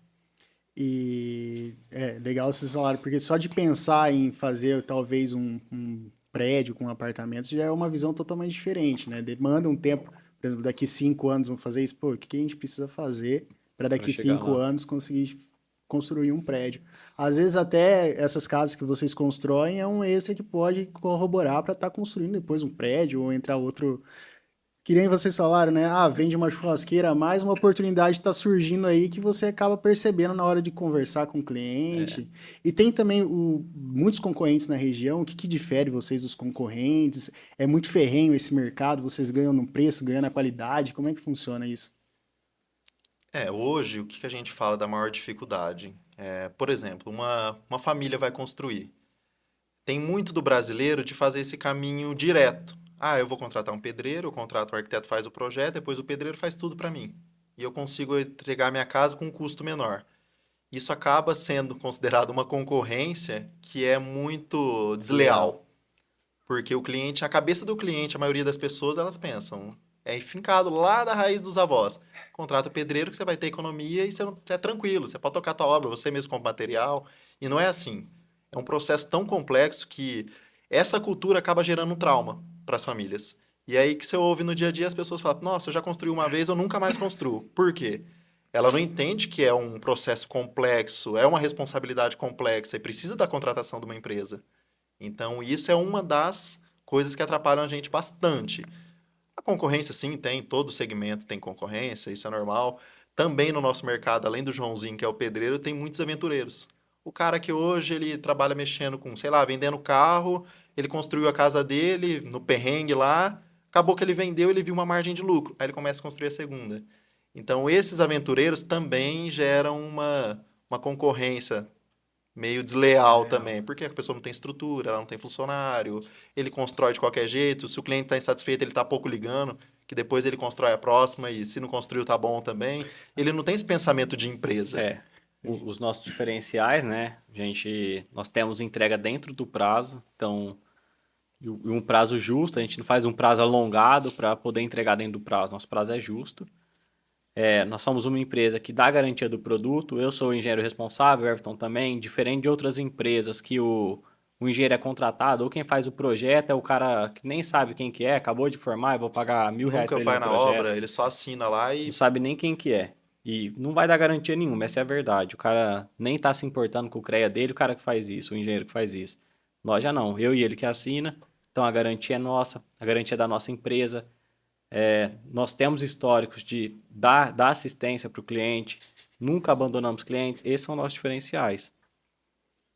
E é legal vocês falaram, porque só de pensar em fazer talvez um prédio com apartamentos já é uma visão totalmente diferente, né? Demanda um tempo, por exemplo, daqui 5 anos vamos fazer isso, pô, o que a gente precisa fazer para daqui chegar 5 lá. anos conseguir construir um prédio? Às vezes até essas casas que vocês constroem é um extra que pode corroborar para estar construindo depois um prédio ou entrar outro. Que nem vocês falaram, né? Vende uma churrasqueira a mais, uma oportunidade está surgindo aí que você acaba percebendo na hora de conversar com o cliente. E tem também muitos concorrentes na região. O que difere vocês dos concorrentes? É muito ferrenho esse mercado? Vocês ganham no preço, ganham na qualidade? Como é que funciona isso? Hoje, o que a gente fala da maior dificuldade? Por exemplo, uma família vai construir. Tem muito do brasileiro de fazer esse caminho direto. Eu vou contratar um pedreiro, eu contrato um arquiteto, faz o projeto, depois o pedreiro faz tudo para mim. E eu consigo entregar a minha casa com um custo menor. Isso acaba sendo considerado uma concorrência que é muito desleal. Porque o cliente, a cabeça do cliente, a maioria das pessoas, elas pensam, É enfincado lá da raiz dos avós. Contrata o pedreiro que você vai ter economia e você é tranquilo. Você pode tocar a tua obra, você mesmo compra material. E não é assim. É um processo tão complexo que essa cultura acaba gerando um trauma para as famílias. E aí que você ouve no dia a dia as pessoas falam: Nossa, eu já construí uma vez, eu nunca mais construo. Por quê? Ela não entende que é um processo complexo, é uma responsabilidade complexa e precisa da contratação de uma empresa. Então, isso é uma das coisas que atrapalham a gente bastante. A concorrência, sim, tem, todo segmento tem concorrência, isso é normal. Também no nosso mercado, além do Joãozinho, que é o pedreiro, tem muitos aventureiros. O cara que hoje ele trabalha mexendo com, sei lá, vendendo carro, ele construiu a casa dele no perrengue lá, acabou que ele vendeu, ele viu uma margem de lucro, aí ele começa a construir a segunda. Então, esses aventureiros também geram uma concorrência meio desleal Legal. também, porque a pessoa não tem estrutura, ela não tem funcionário, ele constrói de qualquer jeito, se o cliente está insatisfeito, ele está pouco ligando, que depois ele constrói a próxima e se não construiu tá bom também. Ele não tem esse pensamento de empresa. É, os nossos diferenciais, né? Nós temos entrega dentro do prazo, então, e um prazo justo, a gente não faz um prazo alongado para poder entregar dentro do prazo, nosso prazo é justo. Nós somos uma empresa que dá garantia do produto, eu sou o engenheiro responsável, o Everton também, diferente de outras empresas que o engenheiro é contratado, ou quem faz o projeto é o cara que nem sabe quem que é, acabou de formar, eu vou pagar R$ 1.000 Nunca para ele vai no na projeto. obra, ele só assina lá Não e sabe nem quem que é. E não vai dar garantia nenhuma, essa é a verdade. O cara nem tá se importando com o CREA dele, o cara que faz isso, o engenheiro que faz isso. Nós já não, eu e ele que assina, então a garantia é nossa, a garantia é da nossa empresa. Nós temos históricos de dar assistência para o cliente, nunca abandonamos clientes, esses são nossos diferenciais.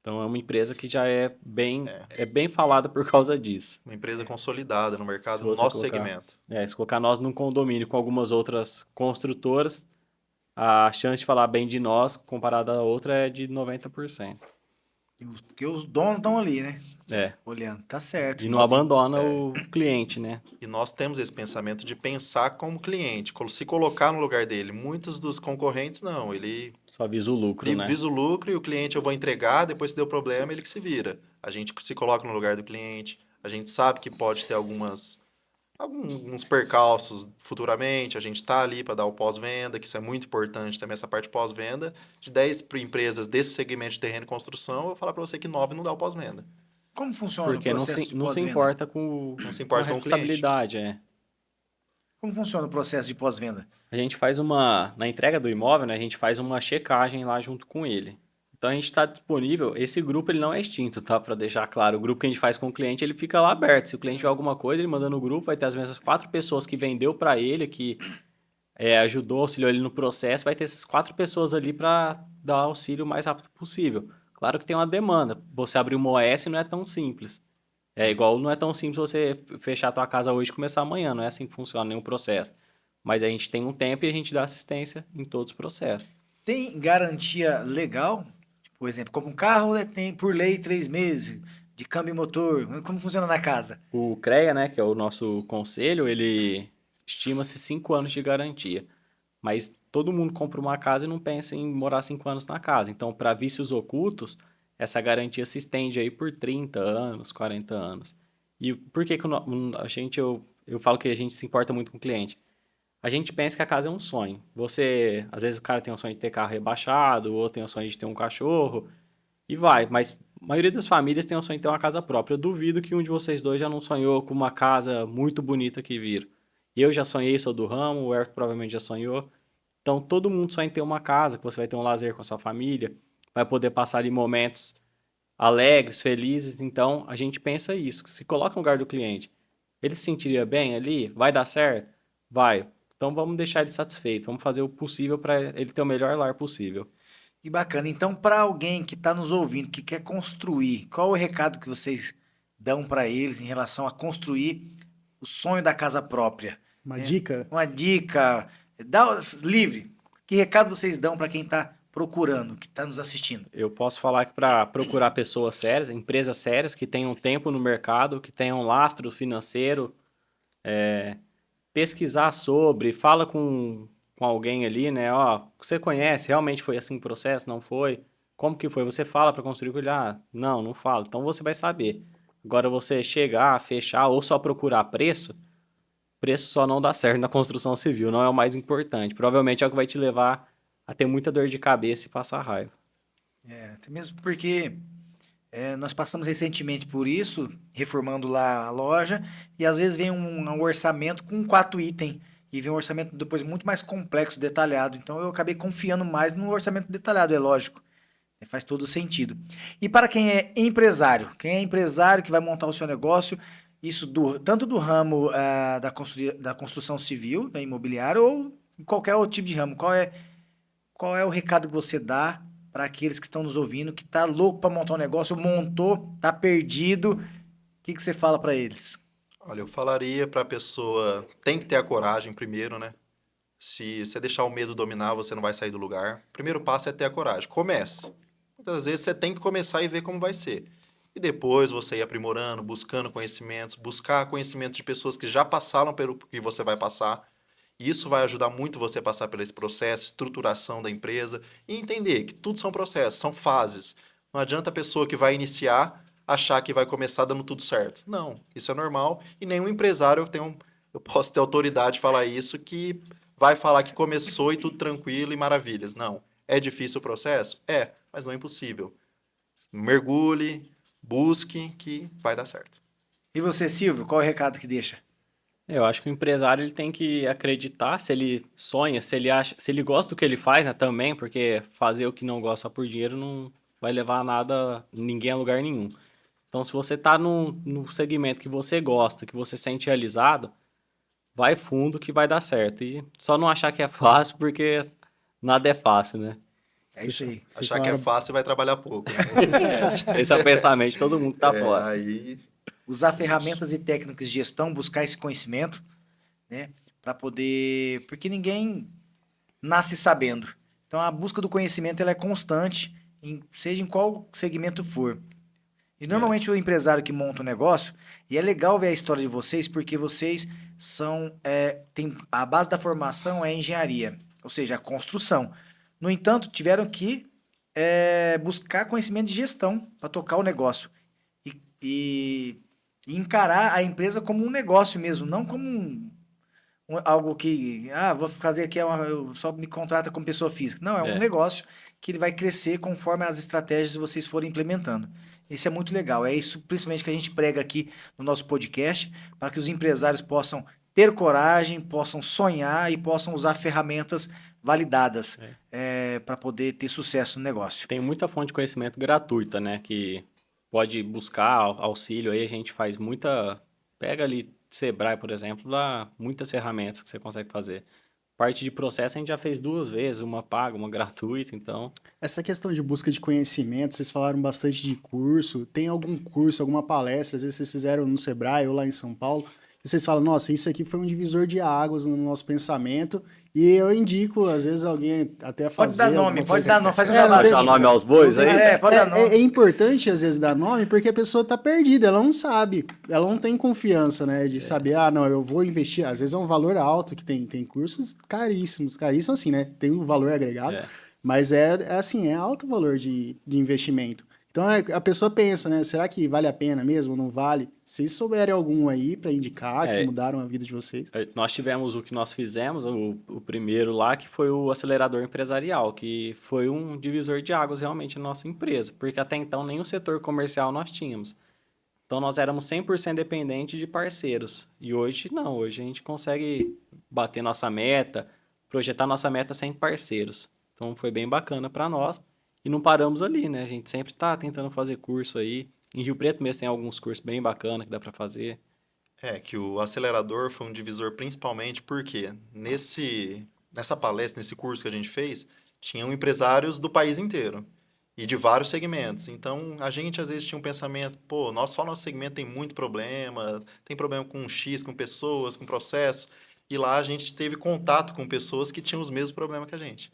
Então é uma empresa que já é bem falada por causa disso. uma empresa consolidada no Se mercado, no você nosso colocar, segmento. se colocar nós num condomínio com algumas outras construtoras, a chance de falar bem de nós comparada a outra é de 90%. Porque os donos estão ali, né? É. Olhando. Tá certo. E não E abandona o cliente, né? E nós temos esse pensamento de pensar como cliente, se colocar no lugar dele. Muitos dos concorrentes não, ele Só visa o lucro, né? visa o lucro e o cliente eu vou entregar, depois se deu problema, ele que se vira. A gente se coloca no lugar do cliente, a gente sabe que pode ter alguns percalços futuramente, a gente está ali para dar o pós-venda, que isso é muito importante também, essa parte pós-venda. De 10 empresas desse segmento de terreno e construção, eu vou falar para você que 9 não dá o pós-venda. como funciona o Porque processo de não se pós-venda? importa Não se com a importa com o cliente. responsabilidade, é. Como funciona o processo de pós-venda? A gente faz na entrega do imóvel, né? A gente faz uma checagem lá junto com ele. Então a gente está disponível. Esse grupo ele não é extinto, tá? Para deixar claro, o grupo que a gente faz com o cliente ele fica lá aberto. Se o cliente tiver alguma coisa, ele manda no grupo, vai ter as mesmas 4 pessoas que vendeu para ele, que ajudou, auxiliou ele no processo, vai ter essas 4 pessoas ali para dar auxílio o mais rápido possível. Claro que tem uma demanda. Você abrir uma OS não é tão simples. É igual, não é tão simples você fechar a tua casa hoje e começar amanhã. Não é assim que funciona nenhum processo. Mas a gente tem um tempo e a gente dá assistência em todos os processos. Tem garantia legal? Por exemplo, como um carro tem por lei 3 meses de câmbio e motor. Como funciona na casa? O CREA, né, que é o nosso conselho, ele estima-se 5 anos de garantia. Mas todo mundo compra uma casa e não pensa em morar 5 anos na casa. Então, para vícios ocultos, essa garantia se estende aí por 30 anos, 40 anos. E por que que eu falo que a gente se importa muito com o cliente? A gente pensa que a casa é um sonho. Às vezes o cara tem um sonho de ter carro rebaixado, ou tem um sonho de ter um cachorro, e vai. Mas a maioria das famílias tem um sonho de ter uma casa própria. Eu duvido que um de vocês dois já não sonhou com uma casa muito bonita que viram. Eu já sonhei, sou do ramo, o Everton provavelmente já sonhou. Então, todo mundo sonha em ter uma casa, que você vai ter um lazer com a sua família, vai poder passar ali momentos alegres, felizes. Então, a gente pensa isso, que se coloca no lugar do cliente. Ele se sentiria bem ali? Vai dar certo? Vai. Então, vamos deixar ele satisfeito. Vamos fazer o possível para ele ter o melhor lar possível. Que bacana. Então, para alguém que está nos ouvindo, que quer construir, qual o recado que vocês dão para eles em relação a construir o sonho da casa própria? Uma Né? dica? Uma dica, livre. Que recado vocês dão para quem está procurando, que está nos assistindo? Eu posso falar que para procurar pessoas sérias, empresas sérias, que tenham tempo no mercado, que tenham lastro financeiro, pesquisar sobre, fala com alguém ali, né? Ó, você conhece, realmente foi assim o processo? Não foi? Como que foi? Você fala para construir com ele? Ah, não, não fala. Então você vai saber. Agora você chegar, fechar ou só procurar preço, preço só não dá certo na construção civil, não é o mais importante. Provavelmente é o que vai te levar a ter muita dor de cabeça e passar raiva. Até mesmo porque nós passamos recentemente por isso, reformando lá a loja, e às vezes vem um orçamento com 4 itens, e vem um orçamento depois muito mais complexo, detalhado. Então eu acabei confiando mais no orçamento detalhado, é lógico. Faz todo sentido. E para quem é empresário que vai montar o seu negócio, isso tanto do ramo da construção civil, da imobiliária, ou em qualquer outro tipo de ramo, qual é o recado que você dá para aqueles que estão nos ouvindo, que tá louco para montar um negócio, montou, tá perdido, o que você fala para eles? Olha, eu falaria para a pessoa, tem que ter a coragem primeiro, né? Se você deixar o medo dominar, você não vai sair do lugar. O primeiro passo é ter a coragem. Comece. Muitas vezes você tem que começar e ver como vai ser. E depois você ir aprimorando, buscando conhecimentos, buscar conhecimento de pessoas que já passaram pelo que você vai passar. E isso vai ajudar muito você a passar por esse processo, estruturação da empresa e entender que tudo são processos, são fases. Não adianta a pessoa que vai iniciar achar que vai começar dando tudo certo. Não, isso é normal e nenhum empresário eu posso ter autoridade de falar isso que vai falar que começou e tudo tranquilo e maravilhas. Não. É difícil o processo? É, mas não é impossível. Mergulhe, busque, que vai dar certo. E você, Silvio, qual é o recado que deixa? Eu acho que o empresário ele tem que acreditar se ele sonha, se ele acha, se ele gosta do que ele faz, né, também, porque fazer o que não gosta só por dinheiro não vai levar a nada, ninguém a lugar nenhum. Então, se você tá no segmento que você gosta, que você se sente realizado, vai fundo que vai dar certo. E só não achar que é fácil, porque nada é fácil, né? É isso aí. Vocês Achar que é falaram- fácil vai trabalhar pouco. Né? Esse é o pensamento de todo mundo que tá fora. Aí Usar ferramentas e técnicas de gestão, buscar esse conhecimento, né? Para poder. Porque ninguém nasce sabendo. Então a busca do conhecimento ela é constante, seja em qual segmento for. E normalmente o empresário que monta um negócio, e é legal ver a história de vocês, porque vocês a base da formação é engenharia, ou seja, a construção. No entanto, tiveram que buscar conhecimento de gestão para tocar o negócio. E, e- e encarar a empresa como um negócio mesmo, não como algo que, vou fazer aqui, eu só me contrata como pessoa física. Não, é um É. negócio que ele vai crescer conforme as estratégias que vocês forem implementando. Isso é muito legal. É isso, principalmente, que a gente prega aqui no nosso podcast, para que os empresários possam ter coragem, possam sonhar e possam usar ferramentas validadas para poder ter sucesso no negócio. Tem muita fonte de conhecimento gratuita, né? Que pode buscar auxílio aí, a gente faz muita. Pega ali Sebrae, por exemplo, dá muitas ferramentas que você consegue fazer. Parte de processo a gente já fez 2 vezes, uma paga, uma gratuita, então. Essa questão de busca de conhecimento, vocês falaram bastante de curso. Tem algum curso, alguma palestra, às vezes vocês fizeram no Sebrae ou lá em São Paulo, e vocês falam, nossa, isso aqui foi um divisor de águas no nosso pensamento, e eu indico, às vezes, alguém até fazer... Pode dar nome, alguma pode coisa. dar nome, faz um É, não jabazinho. Pode dar nome aos bois aí? Pode dar nome. É importante, às vezes, dar nome, porque a pessoa tá perdida, ela não sabe, ela não tem confiança, né, de saber, não, eu vou investir, às vezes é um valor alto, que tem cursos caríssimos assim, né, tem um valor agregado, É. mas assim, é alto o valor de investimento. Então a pessoa pensa, né, será que vale a pena mesmo, não vale? Se vocês souberem algum aí para indicar, que mudaram a vida de vocês. Nós tivemos o que nós fizemos, o primeiro lá, que foi o acelerador empresarial, que foi um divisor de águas realmente na nossa empresa, porque até então nenhum setor comercial nós tínhamos. Então nós éramos 100% dependentes de parceiros. E hoje não, hoje a gente consegue bater nossa meta, projetar nossa meta sem parceiros. Então foi bem bacana para nós. E não paramos ali, né? A gente sempre está tentando fazer curso aí. Em Rio Preto mesmo tem alguns cursos bem bacanas que dá para fazer. que o acelerador foi um divisor principalmente porque nessa palestra, nesse curso que a gente fez, tinham empresários do país inteiro e de vários segmentos. Então, a gente às vezes tinha um pensamento, pô, nosso segmento tem muito problema, tem problema com X, com pessoas, com processo. E lá a gente teve contato com pessoas que tinham os mesmos problemas que a gente.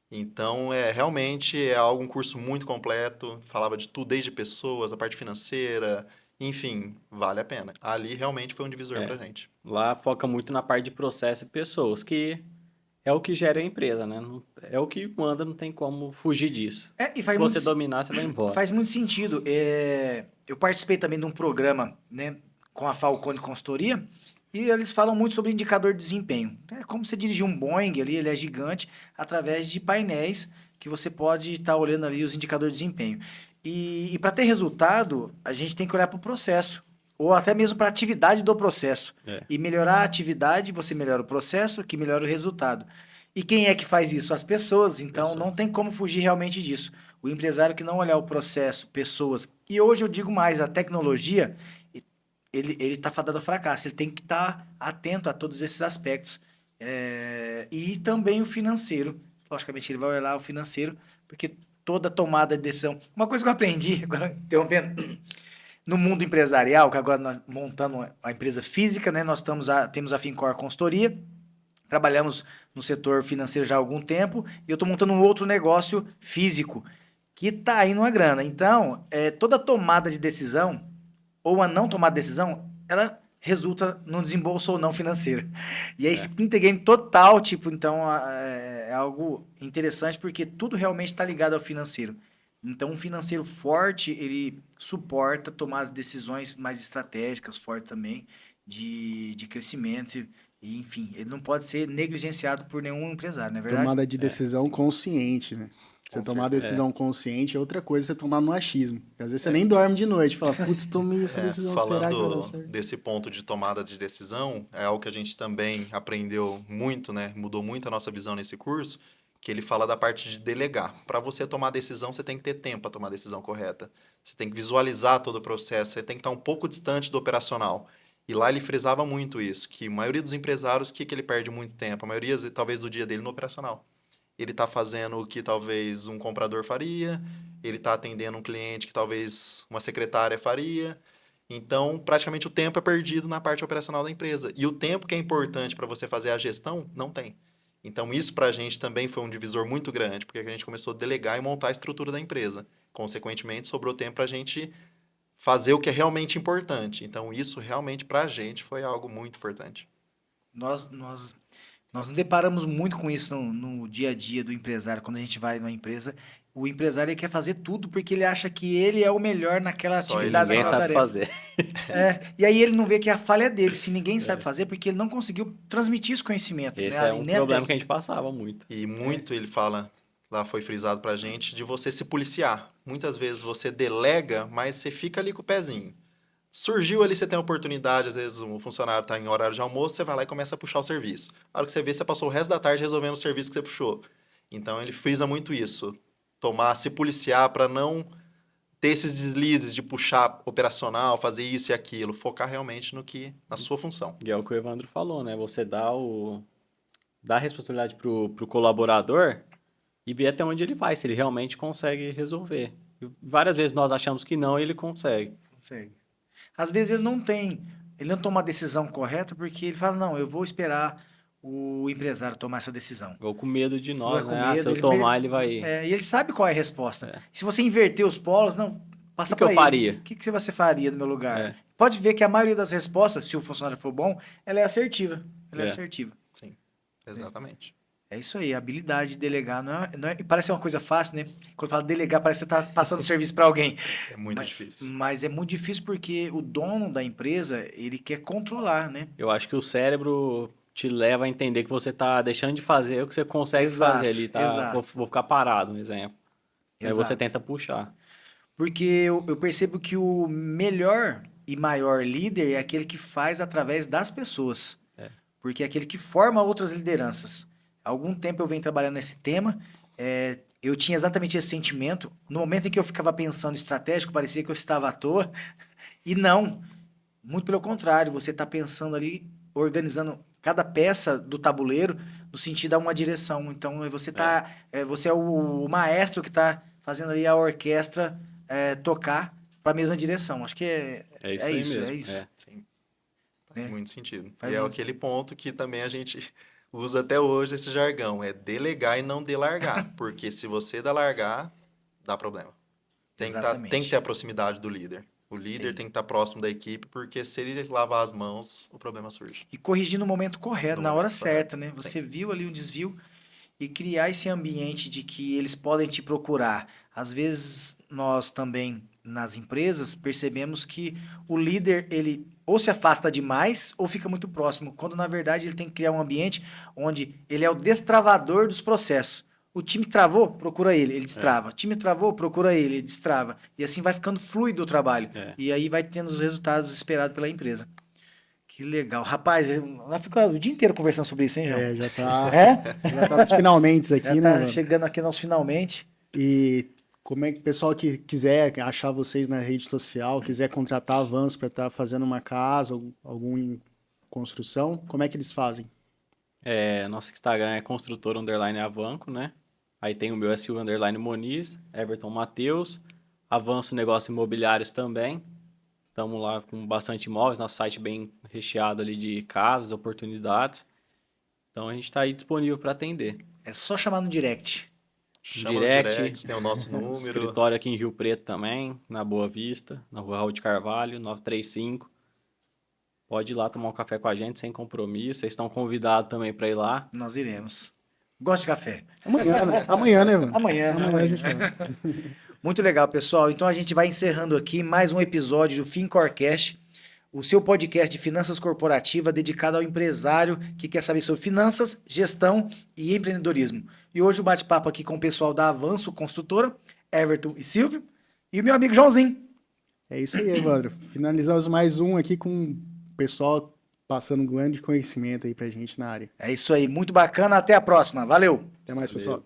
Então, realmente é um curso muito completo, falava de tudo, desde pessoas, a parte financeira, enfim, vale a pena. Ali realmente foi um divisor pra gente. Lá foca muito na parte de processo e pessoas, que é o que gera a empresa, né? É o que manda, não tem como fugir disso. E Se faz você muito, dominar, você vai embora. faz muito sentido. Eu participei também de um programa, né, com a Falcone Consultoria, E eles falam muito sobre indicador de desempenho. É como você dirigir um Boeing ali, ele é gigante, através de painéis que você pode estar olhando ali os indicadores de desempenho. E para ter resultado, a gente tem que olhar para o processo, ou até mesmo para a atividade do processo. É. E melhorar a atividade, você melhora o processo, que melhora o resultado. E quem é que faz isso? As pessoas. Então, não tem como fugir realmente disso. O empresário que não olhar o processo, pessoas, e hoje eu digo mais, a tecnologia, ele está fadado ao fracasso. Ele tem que estar atento a todos esses aspectos. E também o financeiro. Logicamente, ele vai olhar o financeiro, porque toda tomada de decisão... Uma coisa que eu aprendi, agora interrompendo, no mundo empresarial, que agora nós montamos a empresa física, né? Nós temos a Fincor Consultoria, trabalhamos no setor financeiro já há algum tempo, e eu estou montando um outro negócio físico, que está indo uma grana. Então, toda tomada de decisão, ou a não tomada de decisão, ela resulta num desembolso ou não financeiro. E é skin the game total, tipo, então é algo interessante, porque tudo realmente está ligado ao financeiro. Então, um financeiro forte, ele suporta tomar as decisões mais estratégicas, forte também, de crescimento. E, enfim, ele não pode ser negligenciado por nenhum empresário, não é verdade? Tomada de decisão consciente, né? Você tomar a decisão consciente é outra coisa você tomar no achismo. Porque às vezes você nem dorme de noite. Fala, putz, tomei essa decisão, será que vai dar Falando certo? desse ponto de tomada de decisão, é algo que a gente também aprendeu muito, né? Mudou muito a nossa visão nesse curso, que ele fala da parte de delegar. Para você tomar decisão, você tem que ter tempo para tomar a decisão correta. Você tem que visualizar todo o processo, você tem que estar um pouco distante do operacional. E lá ele frisava muito isso, que a maioria dos empresários, o que ele perde muito tempo? A maioria, talvez, do dia dele no operacional. Ele está fazendo o que talvez um comprador faria, ele está atendendo um cliente que talvez uma secretária faria. Então, praticamente o tempo é perdido na parte operacional da empresa. E o tempo que é importante para você fazer a gestão, não tem. Então, isso para a gente também foi um divisor muito grande, porque a gente começou a delegar e montar a estrutura da empresa. Consequentemente, sobrou tempo para a gente fazer o que é realmente importante. Então, isso realmente para a gente foi algo muito importante. Nós nos deparamos muito com isso no dia a dia do empresário. Quando a gente vai numa empresa, o empresário ele quer fazer tudo porque ele acha que ele é o melhor naquela Só ele atividade, Ninguém naquela sabe tarefa. fazer. E aí ele não vê que a falha é dele, se ninguém sabe fazer, porque ele não conseguiu transmitir esse conhecimento. Esse Né? é um Nem a problema que técnica. a gente passava muito. E muito ele fala, lá foi frisado pra gente, de você se policiar. Muitas vezes você delega, mas você fica ali com o pezinho. Surgiu ali, você tem a oportunidade, às vezes um funcionário está em horário de almoço, você vai lá e começa a puxar o serviço. A hora que você vê, você passou o resto da tarde resolvendo o serviço que você puxou. Então ele frisa muito isso. Se policiar para não ter esses deslizes de puxar operacional, fazer isso e aquilo. Focar realmente na sua função. E é o que o Evandro falou, né? Você dá a responsabilidade pro colaborador e ver até onde ele vai, se ele realmente consegue resolver. E várias vezes nós achamos que não e ele consegue. Consegue. Às vezes ele não toma a decisão correta porque ele fala, não, eu vou esperar o empresário tomar essa decisão. Ou com medo de Vai nós, com né? Ah, se medo, eu tomar, ele vai... E ele sabe qual é a resposta. Se você inverter os polos, não, passa O que eu para ele. faria? O que você faria no meu lugar? É. Pode ver que a maioria das respostas, se o funcionário for bom, ela é assertiva. Ela é É. assertiva. Sim, exatamente. É isso aí, a habilidade de delegar parece uma coisa fácil, né? Quando fala delegar, parece que você está passando serviço para alguém. É muito difícil. Mas é muito difícil porque o dono da empresa, ele quer controlar, né? Eu acho que o cérebro te leva a entender que você tá deixando de fazer o que você consegue Exato, fazer ali, tá? exato. Vou ficar parado, um exemplo. Aí você Exato. tenta puxar. Porque eu percebo que o melhor e maior líder é aquele que faz através das pessoas. Porque é aquele que forma outras lideranças. Há algum tempo eu venho trabalhando nesse tema. Eu tinha exatamente esse sentimento. No momento em que eu ficava pensando estratégico, parecia que eu estava à toa. E não. Muito pelo contrário. Você está pensando ali, organizando cada peça do tabuleiro no sentido a uma direção. Então, você é o maestro que está fazendo ali a orquestra tocar para a mesma direção. Acho que É isso aí mesmo. É isso. É. Sim, faz muito sentido. Faz e é muito. aquele ponto que também a gente usa até hoje esse jargão, é delegar e não delargar. Porque se você delargar, dá problema. Tem que ter a proximidade do líder. O líder tem que estar próximo da equipe, porque se ele lavar as mãos, o problema surge. E corrigir no momento correto, No na hora momento certa, correto, né? Você viu ali um desvio e criar esse ambiente de que eles podem te procurar. Às vezes, nós também, nas empresas, percebemos que o líder, ele ou se afasta demais ou fica muito próximo, quando na verdade ele tem que criar um ambiente onde ele é o destravador dos processos. O time travou, procura ele destrava. O time travou, procura ele destrava. E assim vai ficando fluido o trabalho. É. E aí vai tendo os resultados esperados pela empresa. Que legal. Rapaz, vai ficar o dia inteiro conversando sobre isso, hein, João? Já tá, É? já tá nos finalmente aqui, Já né, tá mano? chegando aqui nós finalmente. E como é que o pessoal que quiser achar vocês na rede social, quiser contratar a Vans para estar fazendo uma casa ou algum em construção, como é que eles fazem? Nosso Instagram é construtor_avanco, né? Aí tem o meu SU_Moniz, Everton Matheus, Avanço Negócios Imobiliários também. Estamos lá com bastante imóveis, nosso site bem recheado ali de casas, oportunidades. Então a gente está aí disponível para atender. É só chamar no direct. Chama Direct. no direct, tem o nosso número. Escritório aqui em Rio Preto também, na Boa Vista, na Rua Raul de Carvalho, 935. Pode ir lá tomar um café com a gente, sem compromisso. Vocês estão convidados também para ir lá. Nós iremos. Gosto de café. Amanhã, né, mano? Amanhã. A gente vai. Muito legal, pessoal. Então a gente vai encerrando aqui mais um episódio do FinCoreCast, o seu podcast de finanças corporativas dedicado ao empresário que quer saber sobre finanças, gestão e empreendedorismo. E hoje o bate-papo aqui com o pessoal da Avanço Construtora, Everton e Silvio, e o meu amigo Joãozinho. É isso aí, Evandro. Finalizamos mais um aqui com o pessoal passando um grande conhecimento aí pra gente na área. É isso aí, muito bacana. Até a próxima. Valeu! Até mais, pessoal.